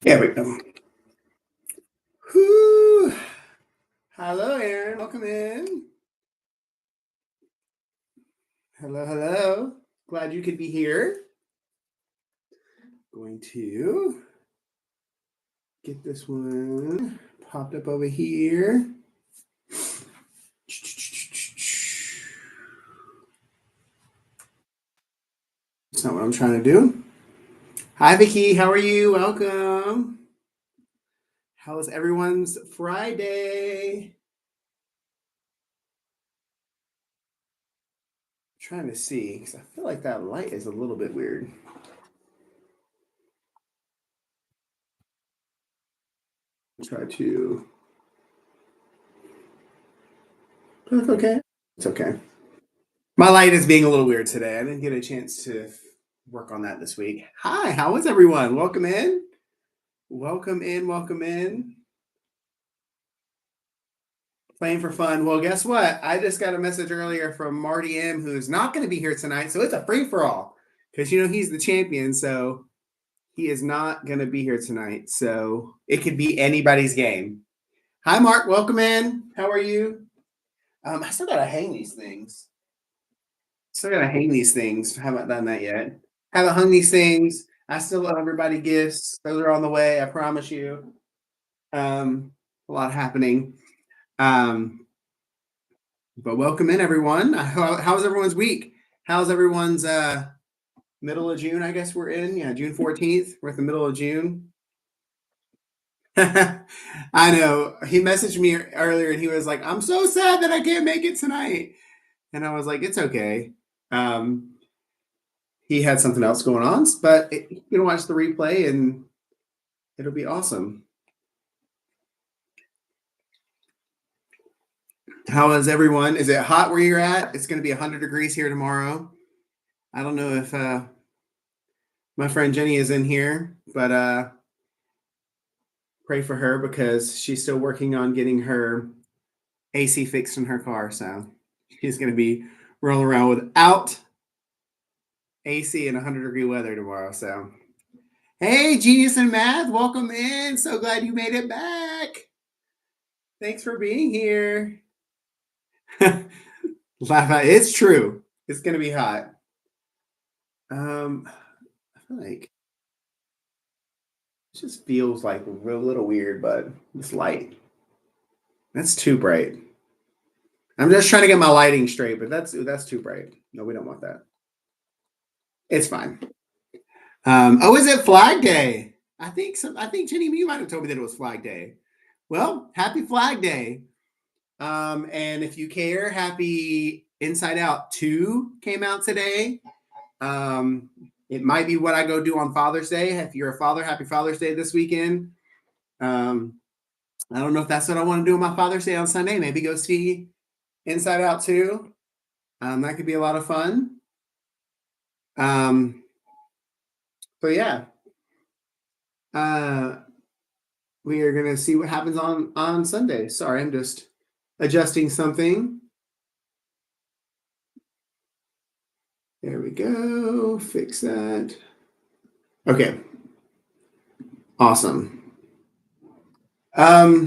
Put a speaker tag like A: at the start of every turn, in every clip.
A: There we go. Whew. Hello, Aaron. Welcome in. Hello, hello. Glad you could be here. Going to get this one popped up over here. That's not what I'm trying to do. Hi, Vicky. How are you? Welcome. How was everyone's Friday? I'm trying to see because I feel like that light is a little bit weird. Try to. That's okay. It's okay. My light is being a little weird today. I didn't get a chance to work on that this week. Hi, how is everyone? Welcome in. Welcome in. Welcome in. Playing for fun. Well, guess what? I just got a message earlier from Marty M, who's not going to be here tonight. So it's a free for all because, he's the champion. So he is not going to be here tonight. So it could be anybody's game. Hi, Mark. Welcome in. How are you? I still got to hang these things. Still gotta hang these things. Haven't done that yet. Haven't hung these things. I still owe everybody gifts. Those are on the way. I promise you. A lot happening. But welcome in, everyone. How's everyone's week? How's everyone's middle of June? I guess we're in. Yeah, June 14th. We're at the middle of June. I know. He messaged me earlier and he was like, "I'm so sad that I can't make it tonight." And I was like, "It's okay." He had something else going on, but you can watch the replay and it'll be awesome. How is everyone? Is it hot where you're at? It's going to be 100 degrees here tomorrow. I don't know if my friend Jenny is in here, but pray for her because she's still working on getting her AC fixed in her car. So she's going to be rolling around without AC in 100-degree weather tomorrow. So, hey, Genius and Math, welcome in. So glad you made it back. Thanks for being here. It's true. It's going to be hot. I feel like it just feels like a little weird, but this light, that's too bright. I'm just trying to get my lighting straight, but that's too bright. No, we don't want that. It's fine. Oh, is it Flag Day? I think Jenny, you might have told me that it was Flag Day. Well, happy Flag Day. And if you care, happy Inside Out 2 came out today. It might be what I go do on Father's Day. If you're a father, happy Father's Day this weekend. I don't know if that's what I want to do on my Father's Day on Sunday. Maybe go see Inside Out 2. That could be a lot of fun. But yeah. We are gonna see what happens on Sunday. Sorry, I'm just adjusting something. There we go. Fix that. Okay. Awesome. Yeah,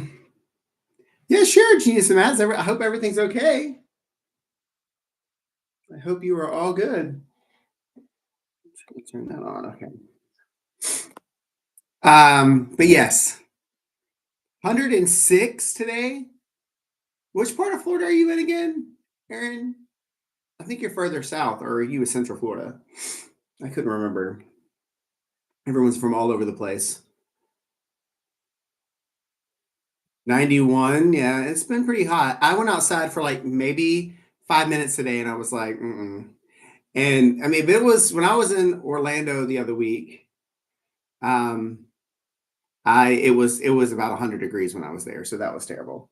A: sure, Genius and Mads. I hope everything's okay. I hope you are all good. Turn that on. Okay. But yes, 106 today. Which part of Florida are you in again, Aaron? I think you're further south, or are you in Central Florida? I couldn't remember. Everyone's from all over the place. 91. Yeah, it's been pretty hot. I went outside for like maybe 5 minutes today, and I was like, mm-mm. And I mean, if it was when I was in Orlando the other week, it was about 100 degrees when I was there, so that was terrible.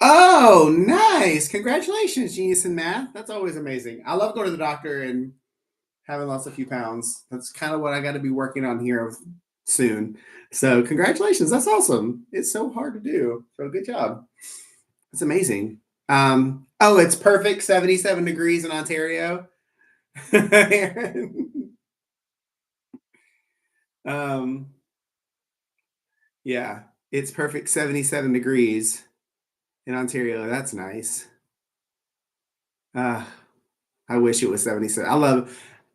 A: Oh, nice! Congratulations, Genius in Math. That's always amazing. I love going to the doctor and having lost a few pounds. That's kind of what I got to be working on here soon. So, congratulations. That's awesome. It's so hard to do. So, good job. It's amazing. Oh, it's perfect 77 degrees in Ontario. um, Yeah, it's perfect 77 degrees in Ontario. That's nice. Uh, I wish it was 77.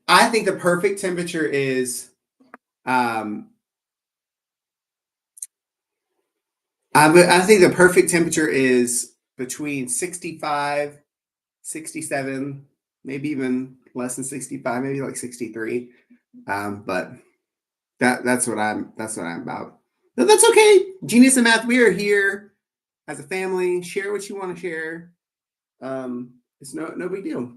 A: I think the perfect temperature is um I think the perfect temperature is between 65, 67, maybe even less than 65, maybe like 63. But that's what I'm about. But that's okay. Genius and Math, we are here as a family. Share what you want to share. It's no big deal.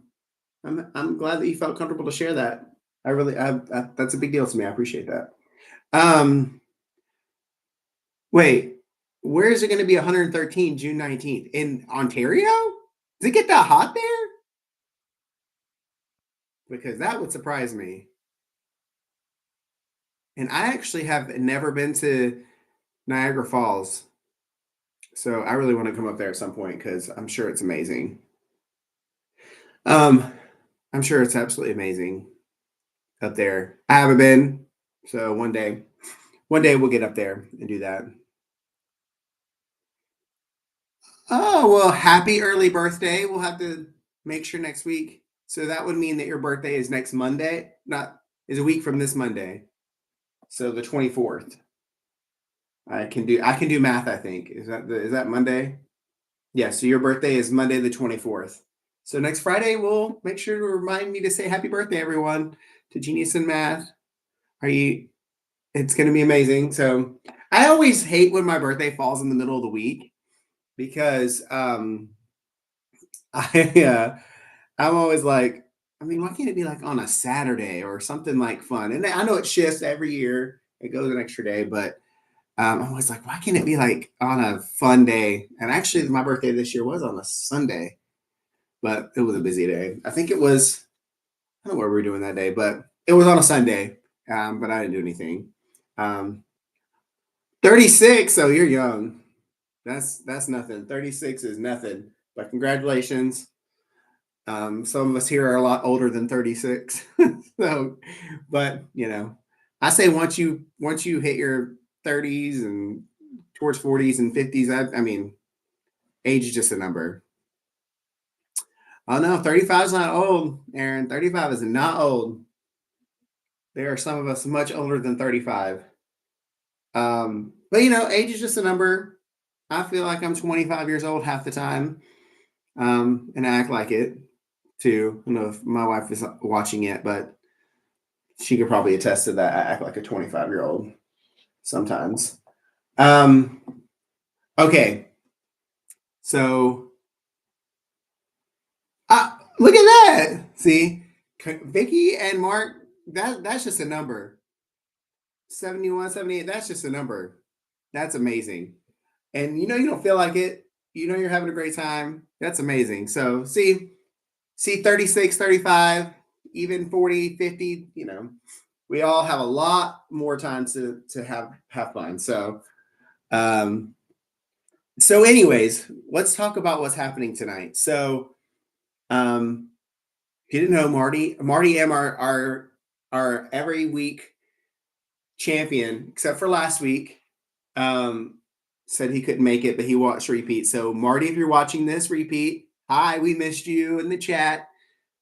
A: I'm glad that you felt comfortable to share that. That's a big deal to me. I appreciate that. Um, Wait, where is it going to be 113 June 19th in Ontario? Does it get that hot there? Because that would surprise me. And I actually have never been to Niagara Falls, so I really want to come up there at some point because I'm sure it's amazing. Um, I'm sure it's absolutely amazing up there. I haven't been, so one day we'll get up there and do that. Oh, well, happy early birthday. We'll have to make sure next week. So that would mean that your birthday is next Monday, not is a week from this Monday. So the 24th. I can do math, I think. Is that Monday? Yeah, so your birthday is Monday the 24th. So next Friday we'll make sure to remind me to say happy birthday everyone to Genius in Math. Are you It's going to be amazing. So I always hate when my birthday falls in the middle of the week because I I'm always like, I mean, why can't it be like on a Saturday or something like fun? And I know it shifts every year; it goes an extra day, but I'm always like, why can't it be like on a fun day? And actually, my birthday this year was on a Sunday, but it was a busy day. I think it was. I don't know what we were doing that day, but it was on a Sunday. But I didn't do anything. Um, 36. So you're young. That's nothing. 36 is nothing. But congratulations. Some of us here are a lot older than 36. So, but I say once you hit your 30s and towards 40s and 50s, I mean, age is just a number. Oh no, 35 is not old, Aaron. 35 is not old. There are some of us much older than 35. But age is just a number. I feel like I'm 25 years old half the time, and I act like it too. I don't know if my wife is watching it, but she could probably attest to that. I act like a 25-year-old sometimes. Um, okay, so look at that. See, Vicky and Mark. That's just a number. 71, 78. That's just a number. That's amazing. And you don't feel like it. You're having a great time. That's amazing. So see 36, 35, even 40, 50. We all have a lot more time to have fun. Um, so anyways, let's talk about what's happening tonight. So um, if you didn't know, Marty M, our every week champion, except for last week, um, said he couldn't make it, but he watched repeat. So Marty, if you're watching this repeat, hi, we missed you in the chat.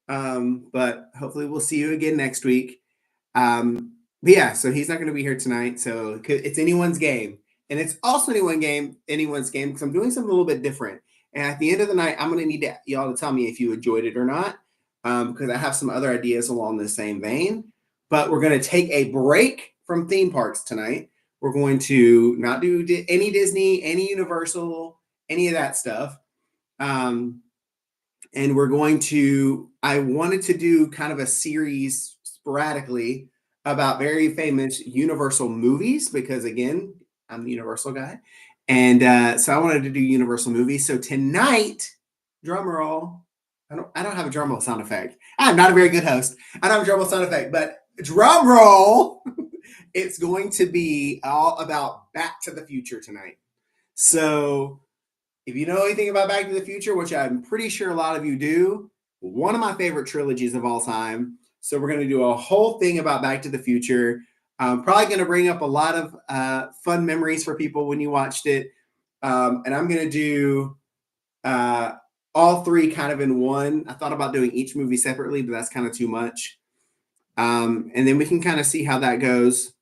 A: But hopefully we'll see you again next week. But yeah, so he's not going to be here tonight. So it's anyone's game. And it's also anyone's game because I'm doing something a little bit different. And at the end of the night, I'm going to need y'all to tell me if you enjoyed it or not, because I have some other ideas along the same vein. But we're going to take a break from theme parks tonight. We're going to not do any Disney, any Universal, any of that stuff. And I wanted to do kind of a series sporadically about very famous Universal movies because, again, I'm the Universal guy. And so I wanted to do Universal movies. So tonight, drum roll. I don't have a drum roll sound effect. I'm not a very good host. I don't have a drum roll sound effect, but drum roll. It's going to be all about Back to the Future tonight. So if you know anything about Back to the Future, which I'm pretty sure a lot of you do, one of my favorite trilogies of all time. So we're going to do a whole thing about Back to the Future. Probably going to bring up a lot of fun memories for people when you watched it. And I'm going to do all three kind of in one. I thought about doing each movie separately, but that's kind of too much. And then we can kind of see how that goes.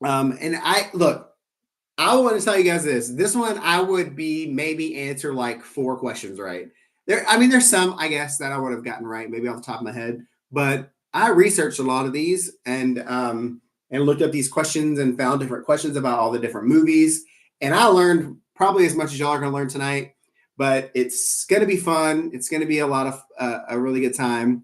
A: And I want to tell you guys this. This one I would be maybe answer like 4 questions right. There's some I guess that I would have gotten right, maybe off the top of my head, but I researched a lot of these and looked up these questions and found different questions about all the different movies. And I learned probably as much as y'all are going to learn tonight, but it's going to be fun. It's going to be a lot of a really good time.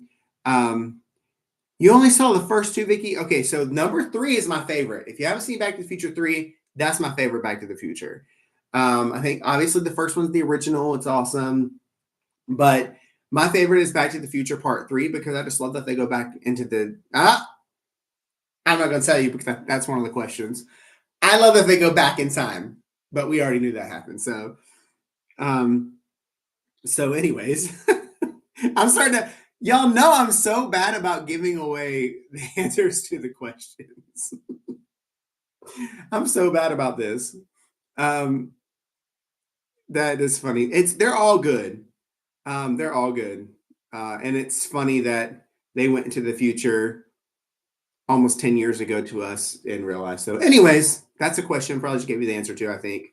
A: You only saw the first 2, Vicky? Okay, so number 3 is my favorite. If you haven't seen Back to the Future 3, that's my favorite Back to the Future. I think obviously the first one's the original. It's awesome. But my favorite is Back to the Future Part 3 because I just love that they go back into the... I'm not going to tell you because that's one of the questions. I love that they go back in time, but we already knew that happened. So anyways, I'm starting to... Y'all know I'm so bad about giving away the answers to the questions. I'm so bad about this. That is funny. They're all good. They're all good. And it's funny that they went into the future almost 10 years ago to us in real life. So anyways, that's a question. Probably just gave you the answer to, I think.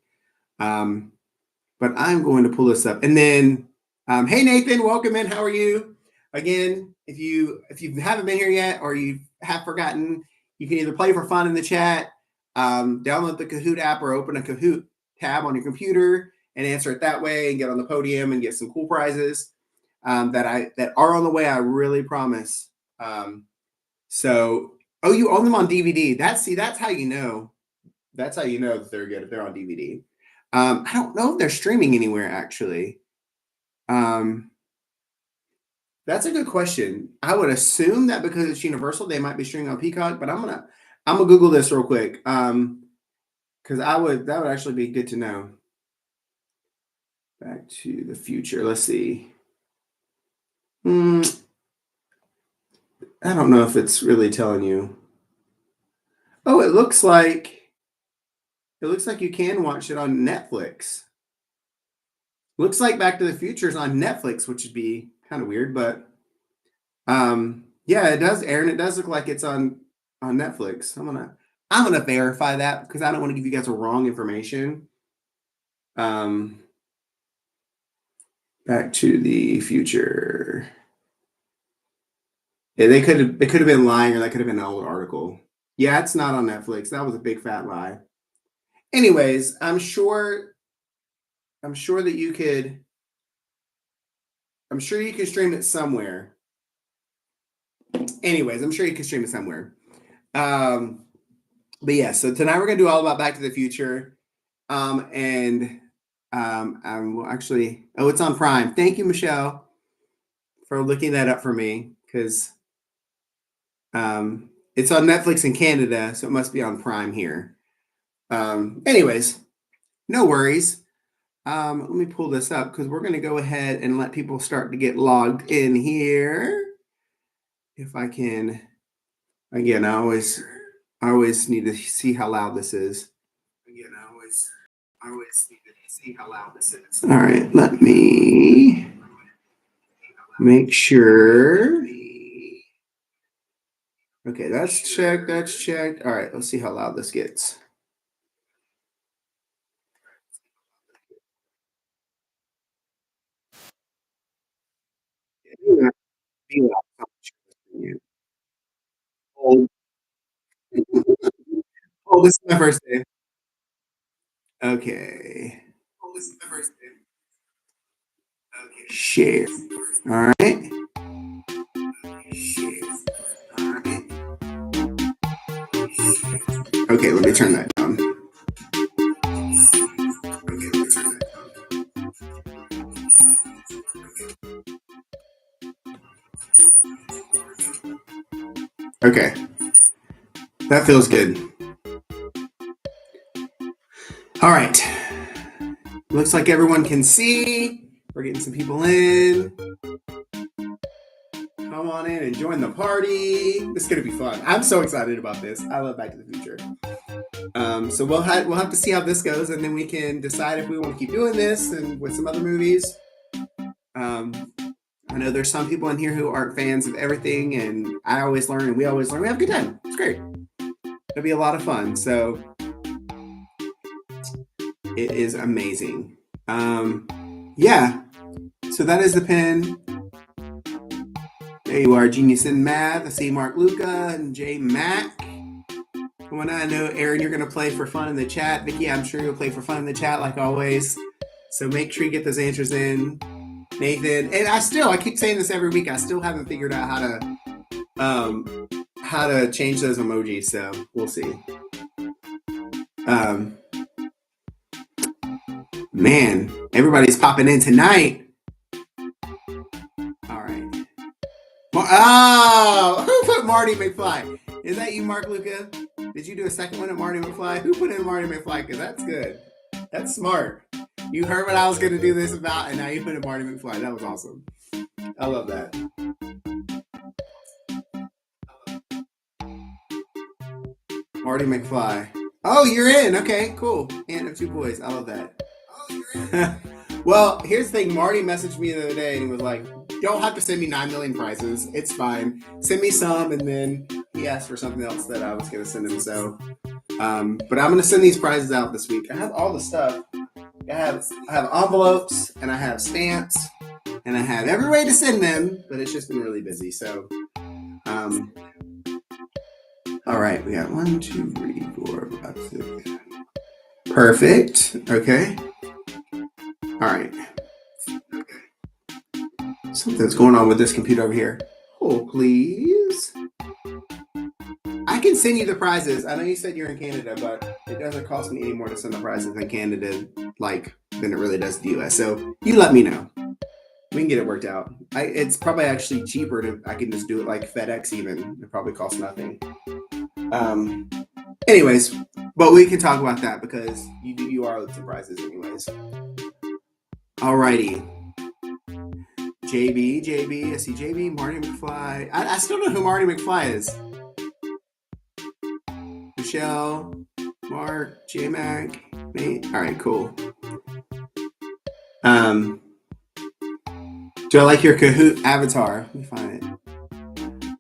A: But I'm going to pull this up. And then, hey, Nathan, welcome in. How are you? Again, if you haven't been here yet or you have forgotten, you can either play for fun in the chat, download the Kahoot app or open a Kahoot tab on your computer and answer it that way and get on the podium and get some cool prizes that are on the way, I really promise. You own them on DVD. That's how you know. That's how you know that they're good if they're on DVD. I don't know if they're streaming anywhere, actually. That's a good question. I would assume that because it's Universal, they might be streaming on Peacock, but I'm gonna Google this real quick. Because that would actually be good to know. Back to the Future. Let's see. I don't know if it's really telling you. Oh, it looks like you can watch it on Netflix. Looks like Back to the Future is on Netflix, which would be kind of weird, but yeah, it does, Aaron. It does look like it's on Netflix. I'm gonna verify that because I don't want to give you guys a wrong information. Back to the Future. Yeah, they could have been lying, or that could have been an old article. Yeah, it's not on Netflix. That was a big fat lie. Anyways, I'm sure that you could. I'm sure you can stream it somewhere. Anyways, I'm sure you can stream it somewhere. But yeah, so tonight we're gonna do all about Back to the Future. And we'll actually, it's on Prime. Thank you, Michelle, for looking that up for me, because it's on Netflix in Canada, so it must be on Prime here. Anyways, no worries. Let me pull this up because we're going to go ahead and let people start to get logged in here. If I can, again, I always need to see how loud this is. Again, I always need to see how loud this is. All right, let me make sure. Okay, that's checked. That's checked. All right, let's see how loud this gets. Oh, this is my first day. Okay. Oh, this is my first day. Okay. Share. All right. Share. All right. Okay, let me turn that down. Okay, let me turn that down. Okay. That feels good. All right. Looks like everyone can see. We're getting some people in. Come on in and join the party. It's gonna be fun. I'm so excited about this. I love Back to the Future. So we'll have to see how this goes, and then we can decide if we want to keep doing this and with some other movies. I know there's some people in here who aren't fans of everything, and I always learn, and we always learn. We have a good time. It's great. It'll be a lot of fun. So it is amazing. Yeah. So that is the pin. There you are, Genius in Math. I see Mark Luca and Jay Mack. When I know, Aaron, you're going to play for fun in the chat. Vicky, I'm sure you'll play for fun in the chat like always. So make sure you get those answers in. Nathan, and I keep saying this every week. I still haven't figured out how to change those emojis. So we'll see. Man, everybody's popping in tonight. All right. Oh, who put Marty McFly? Is that you, Mark Luca? Did you do a second one at Marty McFly? Who put in Marty McFly? Because that's good. That's smart. You heard what I was going to do this about, and now you put in Marty McFly. That was awesome. I love that. Marty McFly. Oh, you're in. Okay, cool. And of two boys. I love that. Oh, you're in. Well, here's the thing. Marty messaged me the other day and was like, don't have to send me 9 million prizes. It's fine. Send me some. And then he asked for something else that I was going to send him. So, but I'm going to send these prizes out this week. I have all the stuff. I have envelopes, and I have stamps, and I have every way to send them, but it's just been really busy. So, all right, we got 1, 2, 3, 4, 5, 6. Perfect. Okay. All right. Something's going on with this computer over here. Hold, please. I can send you the prizes. I know you said you're in Canada, but it doesn't cost me any more to send the prizes in Canada than it really does the US. So you let me know. We can get it worked out. It's probably actually cheaper I can just do it like FedEx even. It probably costs nothing. Anyways, but we can talk about that because you are with surprises anyways. Alrighty. JB, I see JB, Marty McFly. I still know who Marty McFly is. Michelle, Mark, J-Mac, Nate. All right, cool. Do I like your Kahoot avatar? Let me find it.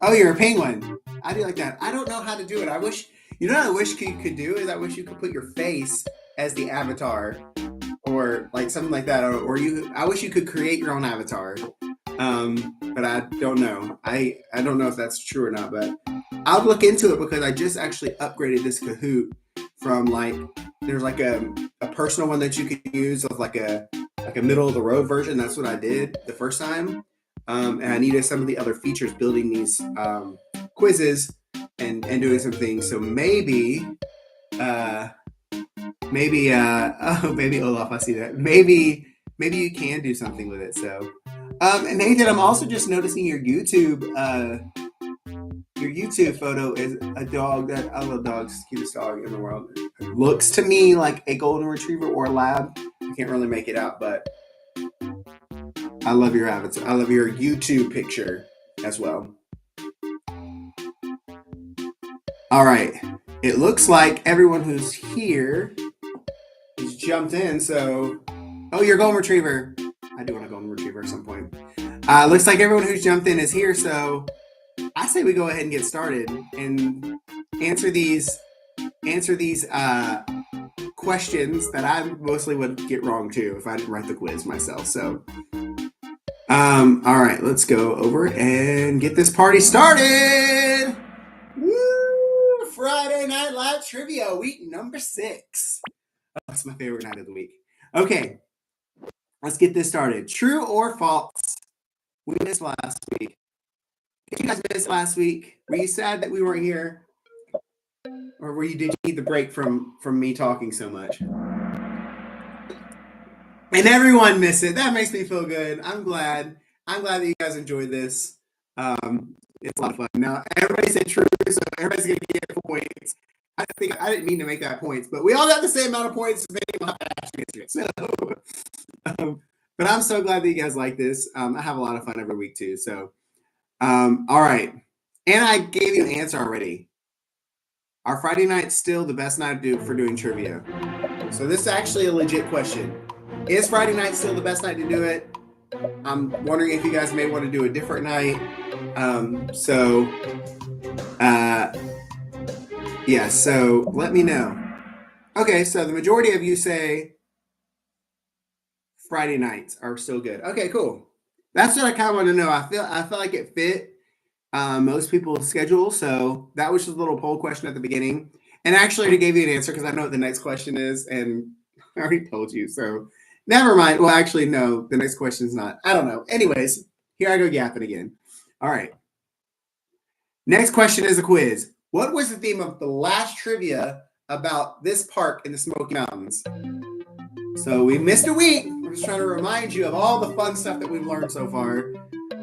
A: Oh, you're a penguin. I do like that. I don't know how to do it. I wish, what I wish you could do is I wish you could put your face as the avatar or like something like that. I wish you could create your own avatar. But I don't know. I don't know if that's true or not, but I'll look into it because I just actually upgraded this Kahoot from there's like a personal one that you can use of like a middle of the road version. That's what I did the first time. And I needed some of the other features building these quizzes and doing some things. So maybe Olaf, I see that. Maybe you can do something with it. So, and Nathan, I'm also just noticing your YouTube photo is a dog that I love dogs, cutest dog in the world. It looks to me like a golden retriever or a lab. I can't really make it out, but I love your avatar. I love your YouTube picture as well. All right. It looks like everyone who's here has jumped in. So, you're a golden retriever. I do want a golden retriever at some point. Looks like everyone who's jumped in is here. So I say we go ahead and get started and answer these questions that I mostly would get wrong too if I didn't write the quiz myself. So, all right, let's go over and get this party started. Woo! Friday Night Live Trivia, week number 6. Oh, that's my favorite night of the week. Okay, let's get this started. True or false? We missed last week. Did you guys miss last week? Were you sad that we weren't here? Or did you need the break from me talking so much? And everyone missed it. That makes me feel good. I'm glad that you guys enjoyed this. It's a lot of fun. Now, everybody said true, so everybody's going to get points. I didn't mean to make that points, but we all got the same amount of points. So, but I'm so glad that you guys like this. I have a lot of fun every week too. So, All right. And I gave you an answer already. Are Friday nights still the best night for doing trivia? So this is actually a legit question. Is Friday night still the best night to do it? I'm wondering if you guys may want to do a different night. Yeah, so let me know. Okay, so the majority of you say Friday nights are still good. Okay, cool. That's what I kind of want to know. I feel like it fit most people's schedule. So that was just a little poll question at the beginning. And actually, I gave you an answer because I know what the next question is, and I already told you. So never mind. Well, actually, no, the next question is not. I don't know. Anyways, here I go yapping again. All right. Next question is a quiz. What was the theme of the last trivia about this park in the Smoky Mountains? So we missed a week. We're just trying to remind you of all the fun stuff that we've learned so far.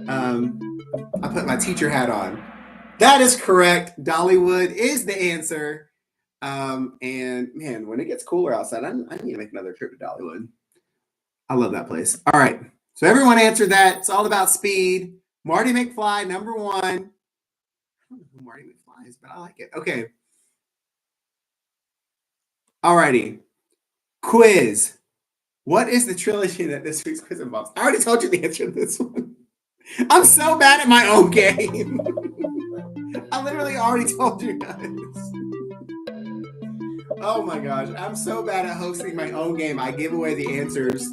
A: I put my teacher hat on. That is correct. Dollywood is the answer. And man, when it gets cooler outside, I need to make another trip to Dollywood. I love that place. All right. So everyone answered that. It's all about speed. Marty McFly, number one. I don't know who Marty McFly is, but I like it. Okay. All righty. Quiz. What is the trilogy that this week's quiz involves? I already told you the answer to this one. I'm so bad at my own game. I literally already told you guys. Oh my gosh, I'm so bad at hosting my own game. I give away the answers.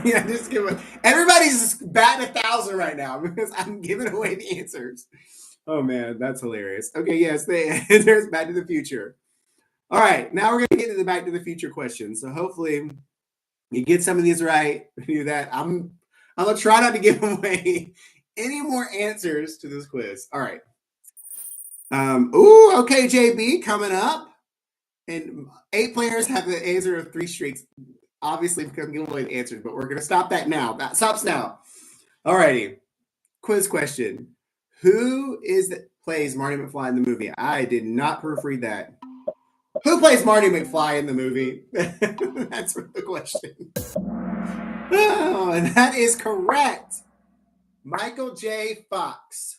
A: Yeah, just give away. Everybody's batting 1,000 right now because I'm giving away the answers. Oh man, that's hilarious. Okay, yes, there's Back to the Future. All right, now we're gonna get to the Back to the Future questions. So hopefully you get some of these right. Do that. I'm gonna try not to give away any more answers to this quiz. All right. Okay, JB coming up. And 8 players have the answer of 3 streaks. Obviously, we couldn't give away the answers, but we're going to stop that now. That stops now. All righty. Quiz question. Who plays Marty McFly in the movie? I did not proofread that. Who plays Marty McFly in the movie? That's the question. Oh, and that is correct. Michael J. Fox.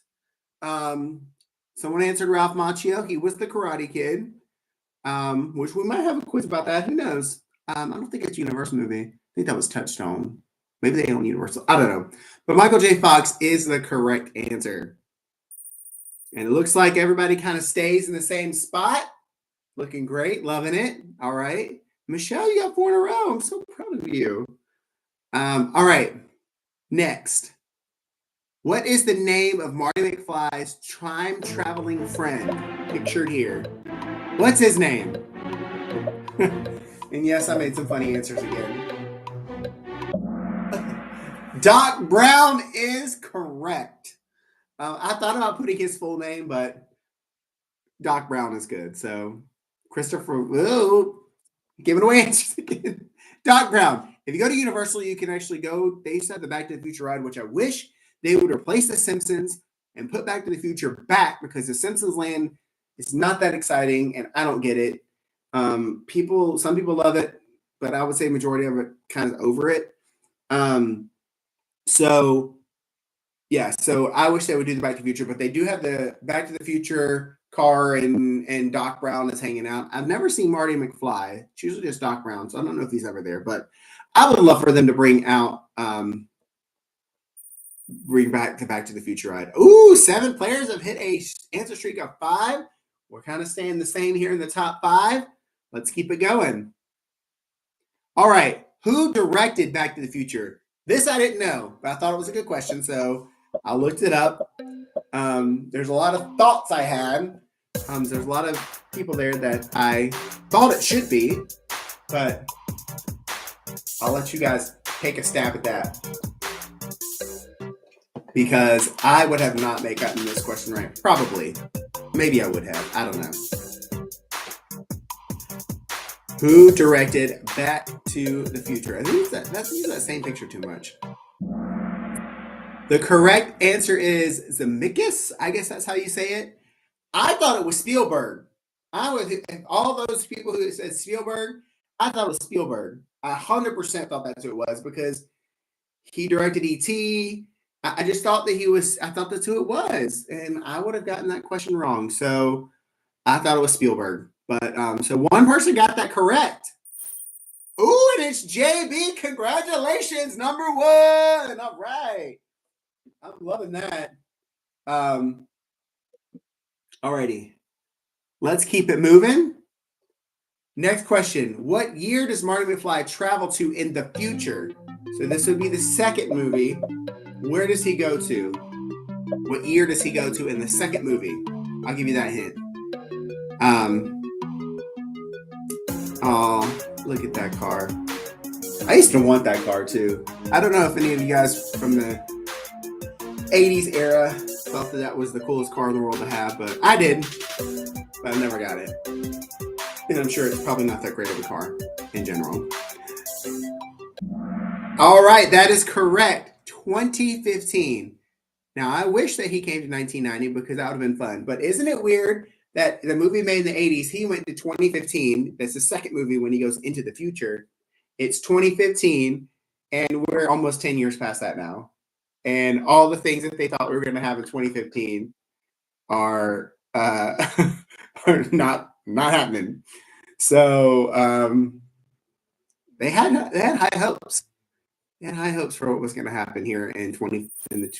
A: Someone answered Ralph Macchio. He was the Karate Kid. Which we might have a quiz about that. Who knows? I don't think it's a Universal movie. I think that was Touchstone. Maybe they own Universal. I don't know. But Michael J. Fox is the correct answer. And it looks like everybody kind of stays in the same spot. Looking great. Loving it. All right. Michelle, you got 4 in a row. I'm so proud of you. All right. Next. What is the name of Marty McFly's time-traveling friend pictured here? What's his name? And yes, I made some funny answers again. Doc Brown is correct. I thought about putting his full name, but Doc Brown is good. So Christopher, giving away answers again. Doc Brown. If you go to Universal, you can actually go. They used to have the Back to the Future ride, which I wish they would replace The Simpsons and put Back to the Future back, because The Simpsons Land is not that exciting, and I don't get it. Some people love it, but I would say majority of it kind of over it. So I wish they would do the Back to the Future, but they do have the Back to the Future car, and Doc Brown is hanging out. I've never seen Marty McFly. It's usually just Doc Brown, so I don't know if he's ever there, but I would love for them to bring back the Back to the Future ride. 7 players have hit a answer streak of 5. We're kind of staying the same here in the top 5. Let's keep it going. All right. Who directed Back to the Future? This I didn't know, but I thought it was a good question, so I looked it up. There's a lot of thoughts I had. There's a lot of people there that I thought it should be, but I'll let you guys take a stab at that, because I would have not gotten this question right. Probably. Maybe I would have. I don't know. Who directed Back to the Future? I think use that same picture too much. The correct answer is Zemeckis. I guess that's how you say it. I thought it was Spielberg. All those people who said Spielberg, I thought it was Spielberg. I 100% thought that's who it was, because he directed E.T., I just thought that I thought that's who it was. And I would have gotten that question wrong. So I thought it was Spielberg. But so one person got that correct. Ooh, and it's JB. Congratulations, number one. All right. I'm loving that. Alrighty. Let's keep it moving. Next question. What year does Marty McFly travel to in the future? So this would be the second movie. Where does he go to? What year does he go to in the second movie? I'll give you that hint. Oh, look at that car. I used to want that car too. I don't know if any of you guys from the 80s era thought that was the coolest car in the world to have, but I did. But I never got it. And I'm sure it's probably not that great of a car in general. All right, that is correct. 2015. Now, I wish that he came to 1990 because that would have been fun. But isn't it weird that the movie made in the 80s, he went to 2015. That's the second movie when he goes into the future. It's 2015, and we're almost 10 years past that now. And all the things that they thought we were going to have in 2015 are are not happening. So they had high hopes. They had high hopes for what was going to happen here in the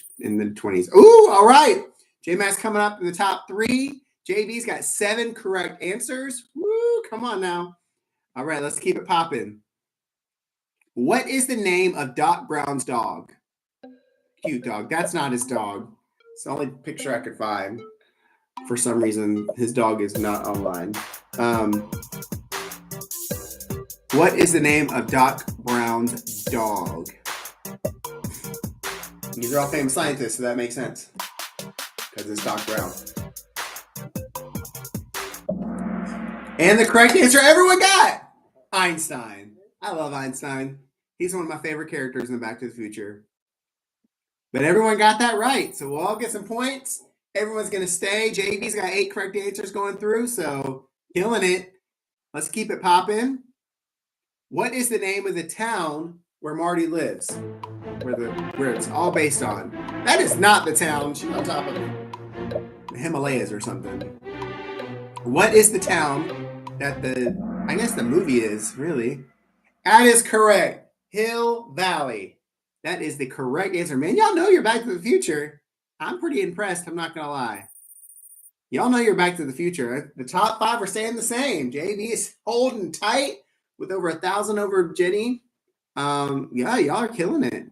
A: 20s. Ooh, all right. J-Max coming up in the top 3. JB's got 7 correct answers. Woo, come on now. All right, let's keep it popping. What is the name of Doc Brown's dog? Cute dog. That's not his dog. It's the only picture I could find. For some reason, his dog is not online. What is the name of Doc Brown's dog? These are all famous scientists, so that makes sense. Because it's Doc Brown. And the correct answer everyone got! Einstein. I love Einstein. He's one of my favorite characters in Back to the Future. But everyone got that right, so we'll all get some points. Everyone's going to stay. JB's got 8 correct answers going through, so killing it. Let's keep it popping. What is the name of the town where Marty lives? Where it's all based on? That is not the town. She's on top of the Himalayas or something. What is the town that I guess the movie is, really? That is correct. Hill Valley. That is the correct answer. Man, y'all know you're Back to the Future. I'm pretty impressed, I'm not going to lie. Y'all know you're Back to the Future. The top 5 are staying the same. JB is holding tight with over 1,000 over Jenny. Yeah, y'all are killing it.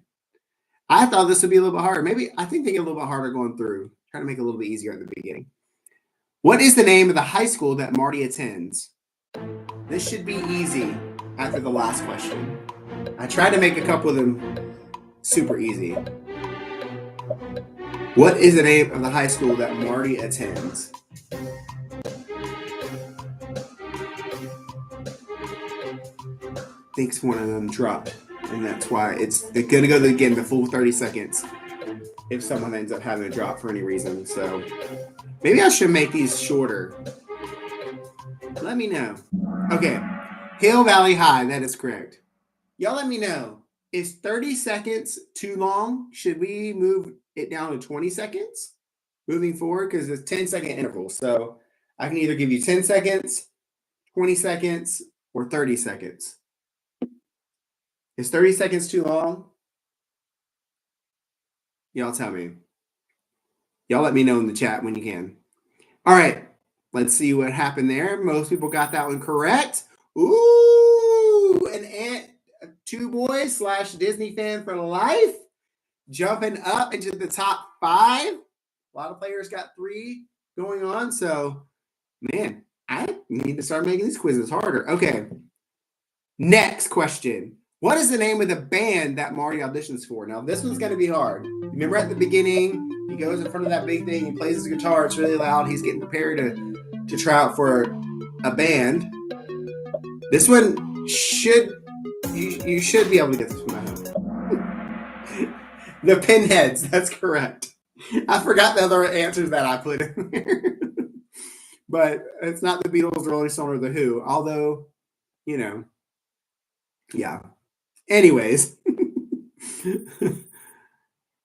A: I thought this would be a little bit harder. Maybe I think they get a little bit harder going through. Trying to make it a little bit easier at the beginning. What is the name of the high school that Marty attends? This should be easy after the last question. I tried to make a couple of them super easy. What is the name of the high school that Marty attends? Thinks one of them dropped, and that's why they're going to go again the full 30 seconds if someone ends up having a drop for any reason. So maybe I should make these shorter. Let me know. Okay, Hill Valley High, that is correct. Y'all let me know. Is 30 seconds too long? Should we move it down to 20 seconds moving forward? Because it's 10-second intervals. So I can either give you 10 seconds, 20 seconds, or 30 seconds. Is 30 seconds too long? Y'all tell me. Y'all let me know in the chat when you can. All right. Let's see what happened there. Most people got that one correct. Ooh, an Two Boys / Disney fan for life. Jumping up into the top 5. A lot of players got 3 going on. So, man, I need to start making these quizzes harder. Okay. Next question. What is the name of the band that Marty auditions for? Now, this one's going to be hard. Remember at the beginning, he goes in front of that big thing, he plays his guitar, it's really loud, he's getting prepared to try out for a band. This one you should be able to get this one out. The Pinheads, that's correct. I forgot the other answers that I put in there. But it's not the Beatles, the Rolling Stones, or the Who, although, yeah. Anyways.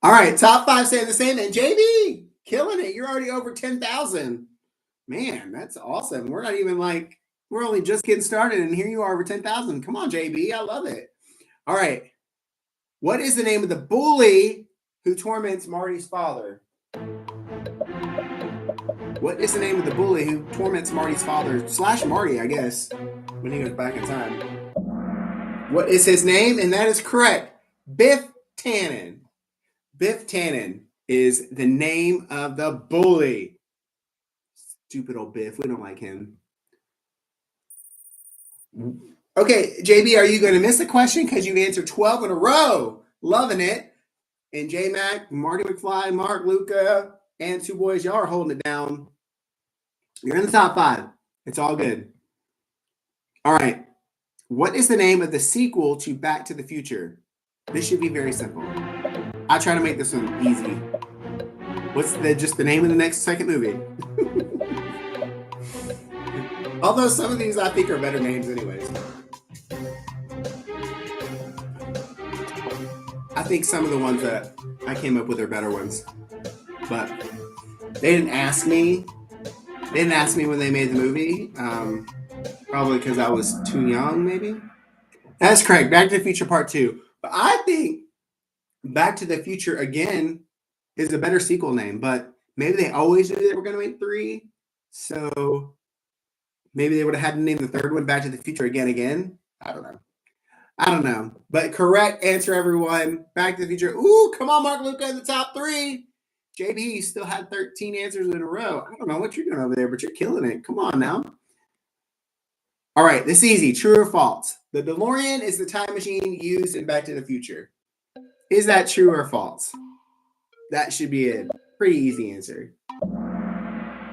A: All right, top 5 saying the same. And JB, killing it. You're already over 10,000. Man, that's awesome. We're not even like, we're only just getting started, and here you are over 10,000. Come on, JB. I love it. All right. What is the name of the bully who torments Marty's father? What is the name of the bully who torments Marty's father / Marty, I guess, when he goes back in time? What is his name? And that is correct. Biff Tannen. Biff Tannen is the name of the bully. Stupid old Biff. We don't like him. Okay, JB, are you going to miss a question because you answered 12 in a row? Loving it. And J-Mac, Marty McFly, Mark, Luca, and Two Boys, y'all are holding it down. You're in the top 5. It's all good. All right. What is the name of the sequel to Back to the Future? This should be very simple. I try to make this one easy. What's just the name of the second movie? Although some of these I think are better names anyways. I think some of the ones that I came up with are better ones. But they didn't ask me. They didn't ask me when they made the movie. Probably because I was too young, maybe. That's correct. Back to the Future Part 2. But I think Back to the Future Again is a better sequel name. But maybe they always knew they were going to make 3. So maybe they would have had to name the third one Back to the Future Again. I don't know. But correct answer, everyone. Back to the Future. Ooh, come on, Mark Luca in the top 3. JB still had 13 answers in a row. I don't know what you're doing over there, but you're killing it. Come on now. All right, this is easy. True or false? The DeLorean is the time machine used in Back to the Future. Is that true or false? That should be a pretty easy answer.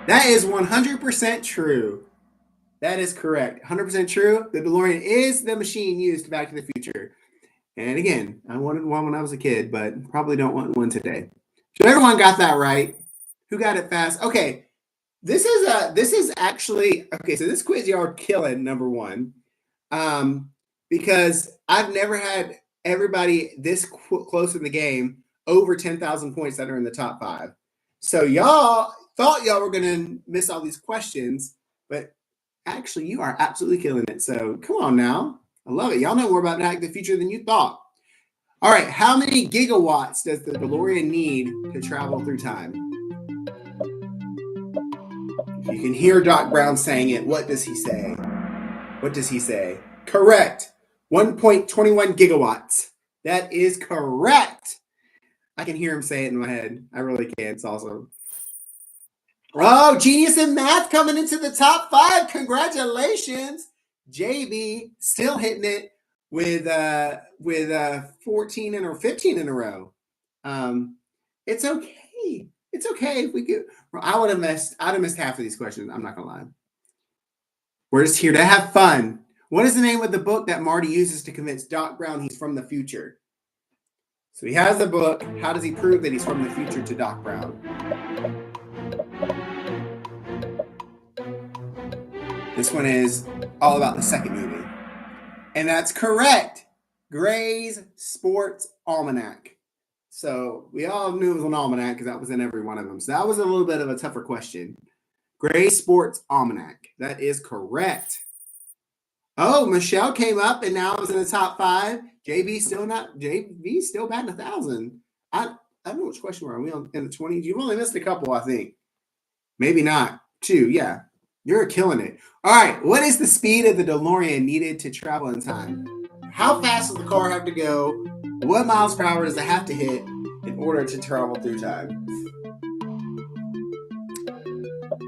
A: That is 100% true. That is correct. 100% true. The DeLorean is the machine used Back to the Future. And again, I wanted one when I was a kid, but probably don't want one today. So everyone got that right. Who got it fast? Okay. This is actually okay. So this quiz y'all are killing, number 1, because I've never had everybody this close in the game over 10,000 points that are in the top 5. So y'all thought y'all were gonna miss all these questions, but actually you are absolutely killing it. So come on now, I love it. Y'all know more about Back to the Future than you thought. All right, how many gigawatts does the DeLorean need to travel through time? You can hear Doc Brown saying it. What does he say? What does he say? Correct. 1.21 gigawatts. That is correct. I can hear him say it in my head. I really can. It's awesome. Oh, genius in math coming into the top 5. Congratulations. JB still hitting it with 14 or 15 in a row. It's okay. It's okay if we could. I'd have missed half of these questions. I'm not gonna lie. We're just here to have fun. What is the name of the book that Marty uses to convince Doc Brown he's from the future? So he has the book. How does he prove that he's from the future to Doc Brown? This one is all about the second movie. And that's correct. Gray's Sports Almanac. So we all knew it was an almanac because that was in every one of them. So that was a little bit of a tougher question. Gray's Sports Almanac. That is correct. Oh, Michelle came up and now is in the top 5. JB still batting 1,000. I don't know which question we're on. We on in the 20s? You've only missed a couple, I think. Maybe not. 2, yeah. You're killing it. All right. What is the speed of the DeLorean needed to travel in time? How fast does the car have to go? What miles per hour does it have to hit in order to travel through time?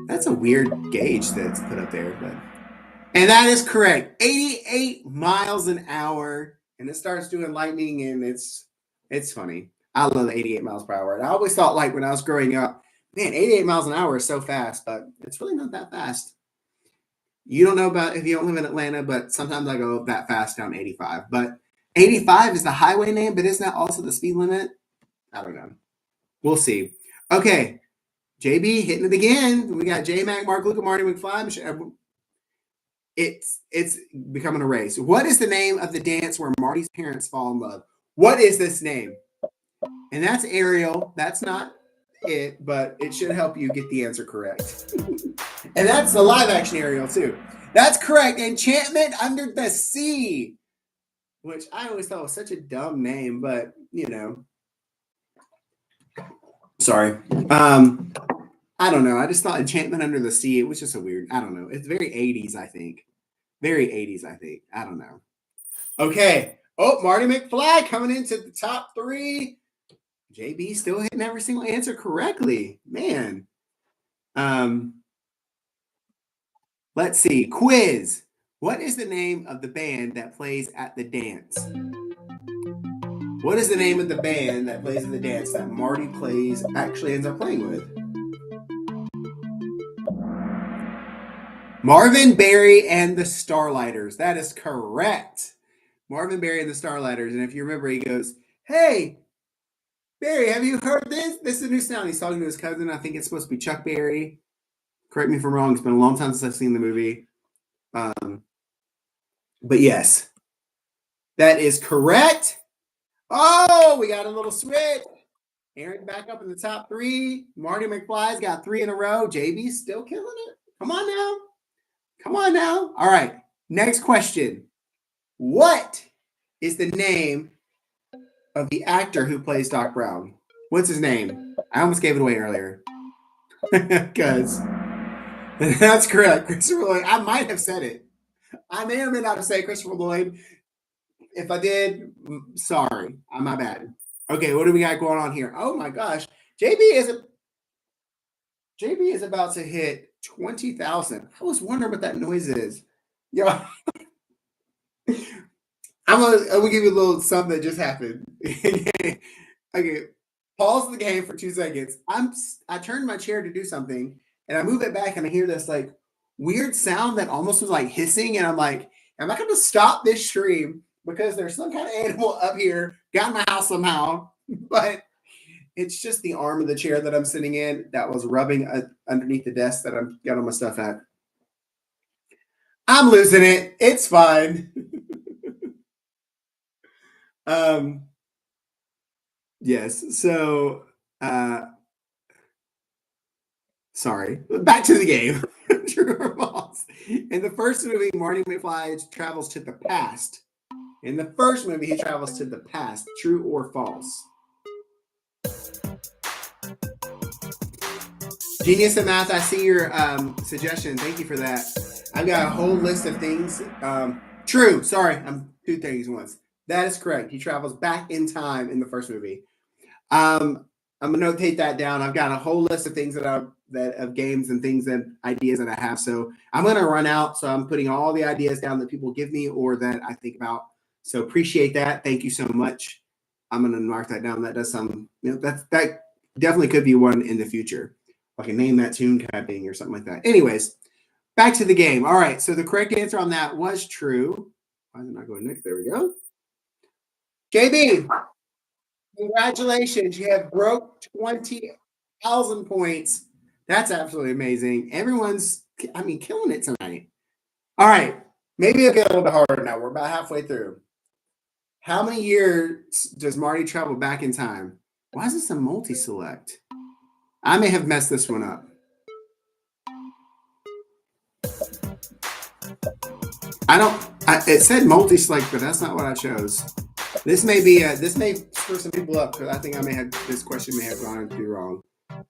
A: That's a weird gauge that's put up there, and that is correct. 88 miles an hour, and it starts doing lightning, and it's funny. I love 88 miles per hour. And I always thought, like when I was growing up, man, 88 miles an hour is so fast, but it's really not that fast. You don't know about if you don't live in Atlanta, but sometimes I go that fast down 85. But 85 is the highway name, but isn't that also the speed limit? I don't know. We'll see. Okay. JB hitting it again. We got J-Mac, Mark, Luca, Marty McFly. It's becoming a race. What is the name of the dance where Marty's parents fall in love? What is this name? And that's Ariel. That's not it, but it should help you get the answer correct. And that's the live action Ariel, too. That's correct. Enchantment Under the Sea, which I always thought was such a dumb name, but you know. Sorry. I don't know. I just thought Enchantment Under the Sea, it was just a weird, I don't know. It's very 80s, I think. Very 80s, I think. I don't know. Okay. Oh, Marty McFly coming into the top 3. JB still hitting every single answer correctly. Man. Let's see. Quiz. What is the name of the band that plays at the dance? What is the name of the band that plays at the dance that Marty actually ends up playing with? Marvin Berry and the Starlighters. That is correct. Marvin Berry and the Starlighters. And if you remember, he goes, "Hey, Barry, have you heard this? This is a new sound." He's talking to his cousin. I think it's supposed to be Chuck Berry. Correct me if I'm wrong. It's been a long time since I've seen the movie. But yes, that is correct. Oh, we got a little switch. Aaron back up in the top 3. Marty McFly's got 3 in a row. JB's still killing it. Come on now. Come on now. All right. Next question. What is the name of the actor who plays Doc Brown? What's his name? I almost gave it away earlier. Because that's correct. Christopher Lloyd. I might have said it. I may or may not have said Christopher Lloyd. If I did, sorry. My bad. Okay, what do we got going on here? Oh my gosh. JB is about to hit 20,000. I was wondering what that noise is. Yo, I'm gonna give you a little something that just happened. Okay, pause the game for 2 seconds. I turned my chair to do something, and I move it back, and I hear this like weird sound that almost was like hissing, and I'm like, am I gonna stop this stream because there's some kind of animal up here, got in my house somehow? But it's just the arm of the chair that I'm sitting in that was rubbing underneath the desk that I'm got all my stuff at. I'm losing it. It's fine. Yes. So, sorry. Back to the game. True or false? In the first movie, Marty McFly travels to the past. In the first movie, he travels to the past. True or false? Genius in Math, I see your suggestion. Thank you for that. I've got a whole list of things. True. Sorry, I'm 2 things once. That is correct. He travels back in time in the first movie. I'm gonna notate that down. I've got a whole list of things of games and things and ideas that I have. So I'm gonna run out. So I'm putting all the ideas down that people give me or that I think about. So appreciate that. Thank you so much. I'm gonna mark that down. That does some. That definitely could be one in the future. I can name that tune kind of thing or something like that. Anyways, back to the game. All right. So the correct answer on that was true. Why is it not going next? There we go. JB, congratulations. You have broke 20,000 points. That's absolutely amazing. Everyone's, killing it tonight. All right. Maybe it'll get a little bit harder now. We're about halfway through. How many years does Marty travel back in time? Why is this a multi-select? I may have messed this one up. It said multi-select, but that's not what I chose. This may screw some people up because I think this question may have gone too wrong.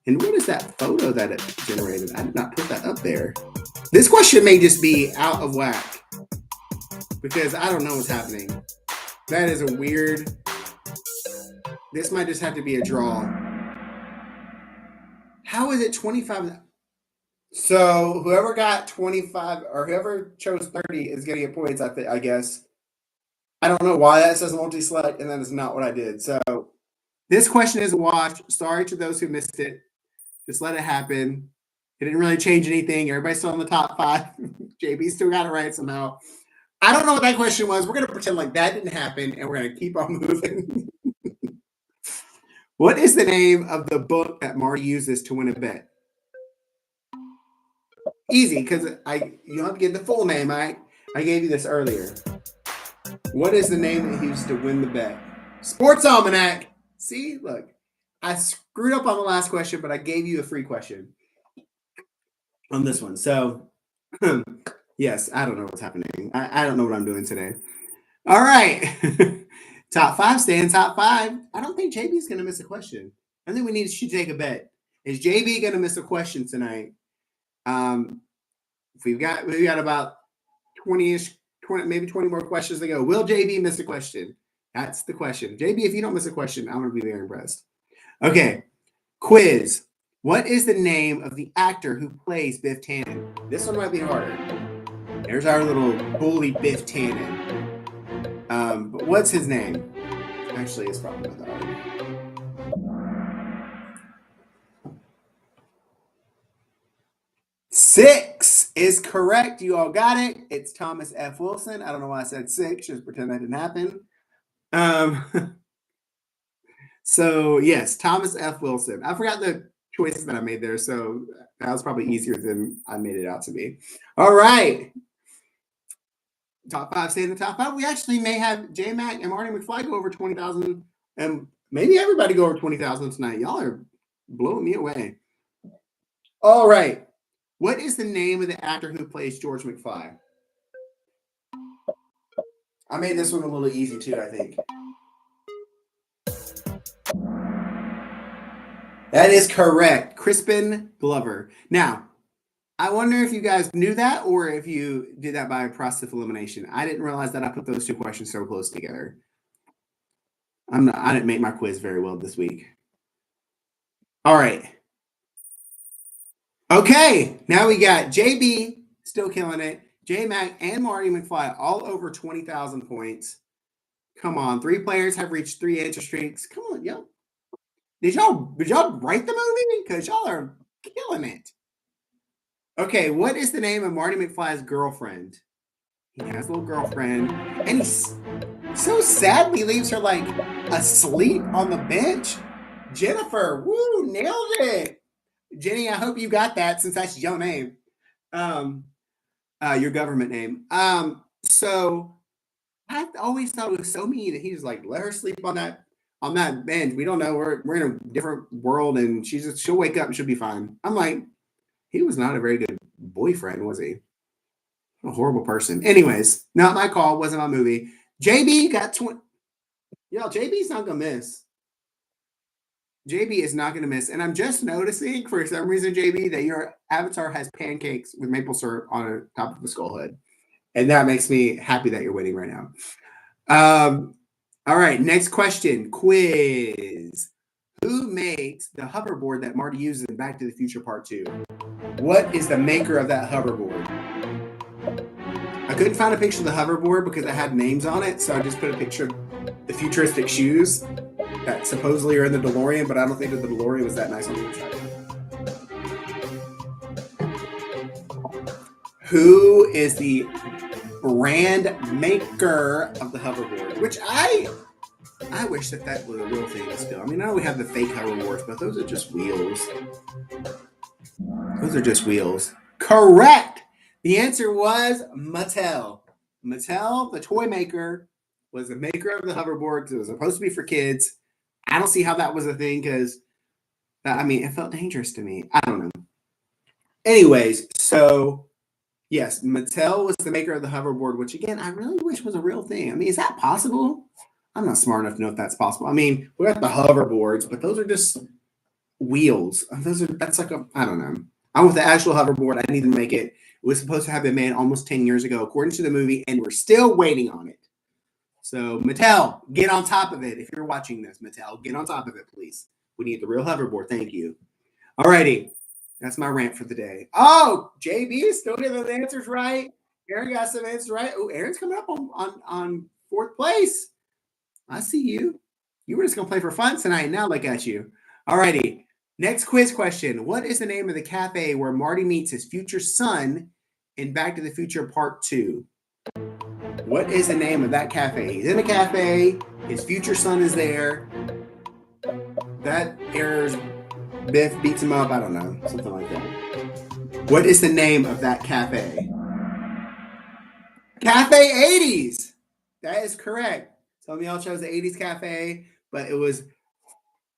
A: And what is that photo that it generated? I did not put that up there. This question may just be out of whack because I don't know what's happening. That is a weird. This might just have to be a draw. How is it 25? So whoever got 25 or whoever chose 30 is getting points, I guess. I don't know why that says multi-select, and that is not what I did. So this question is a wash. Sorry to those who missed it. Just let it happen. It didn't really change anything. Everybody's still in the top 5. JB still got it right somehow. I don't know what that question was. We're going to pretend like that didn't happen, and we're going to keep on moving. What is the name of the book that Marty uses to win a bet? Easy, because you don't have to get the full name. I gave you this earlier. What is the name that he used to win the bet? Sports Almanac. See, look, I screwed up on the last question, but I gave you a free question on this one. So, yes, I don't know what's happening. I don't know what I'm doing today. All right. Top five, stay in top five. I don't think JB's going to miss a question. I think we should take a bet. Is JB going to miss a question tonight? We've got about 20-ish, 20, maybe 20 more questions to go. Will JB miss a question? That's the question. JB, if you don't miss a question, I'm going to be very impressed. Okay. Quiz. What is the name of the actor who plays Biff Tannen? This one might be harder. There's our little bully Biff Tannen. But what's his name? Actually, it's probably not that hard. Six is correct. You all got it. It's Thomas F. Wilson. I don't know why I said six. Just pretend that didn't happen. So yes, Thomas F. Wilson. I forgot the choices that I made there, so that was probably easier than I made it out to be. All right. Top five, stay in the top five. We actually may have J Mac and Marty McFly go over 20,000, and maybe everybody go over 20,000 tonight. Y'all are blowing me away. All right. What is the name of the actor who plays George McFly? I made this one a little easy too, I think. That is correct. Crispin Glover. Now, I wonder if you guys knew that or if you did that by process of elimination. I didn't realize that I put those two questions so close together. I didn't make my quiz very well this week. All right. Okay, now we got JB still killing it. J Mac and Marty McFly all over 20,000 points. Come on, 3 players have reached 3 answer streaks. Come on, yo. Did y'all write the movie? Because y'all are killing it. Okay, what is the name of Marty McFly's girlfriend? He has a little girlfriend, and he so sadly leaves her like asleep on the bench. Jennifer, woo, nailed it. Jenny, I hope you got that since that's your name. Your government name. So I always thought it was so mean that he was like, let her sleep on that bench. We don't know. We're in a different world, and she'll wake up and she'll be fine. I'm like, he was not a very good boyfriend, was he? A horrible person. Anyways, not my call. Wasn't my movie. JB got 20. Yo, JB's not gonna miss. JB is not gonna miss. And I'm just noticing for some reason, JB, that your avatar has pancakes with maple syrup on the top of the skull hood. And that makes me happy that you're winning right now. All right, next question. Quiz. Who makes the hoverboard that Marty uses in Back to the Future Part 2? What is the maker of that hoverboard? I couldn't find a picture of the hoverboard because it had names on it, so I just put a picture of the futuristic shoes that supposedly are in the DeLorean, but I don't think that the DeLorean was that nice on the inside. Who is the brand maker of the hoverboard? Which I wish that was a real thing still. I mean, I know we have the fake hoverboards, but those are just wheels. Those are just wheels. Correct. The answer was Mattel. Mattel, the toy maker, was the maker of the hoverboard because it was supposed to be for kids. I don't see how that was a thing because, it felt dangerous to me. I don't know. Anyways, so yes, Mattel was the maker of the hoverboard, which again, I really wish was a real thing. I mean, is that possible? I'm not smart enough to know if that's possible. I mean, we got the hoverboards, but those are just wheels. That's like I don't know. I'm with the actual hoverboard. I didn't even make it. It was supposed to have been made almost 10 years ago, according to the movie, and we're still waiting on it. So, Mattel, get on top of it. If you're watching this, Mattel, get on top of it, please. We need the real hoverboard. Thank you. All righty. That's my rant for the day. Oh, JB is still getting the answers right. Aaron got some answers right. Oh, Aaron's coming up on 4th place. I see you. You were just going to play for fun tonight. Now look at you. All righty. Next quiz question. What is the name of the cafe where Marty meets his future son in Back to the Future Part 2? What is the name of that cafe? He's in a cafe. His future son is there. That errors. Biff beats him up. I don't know. Something like that. What is the name of that cafe? Cafe 80s. That is correct. Some of y'all chose the 80s cafe, but it was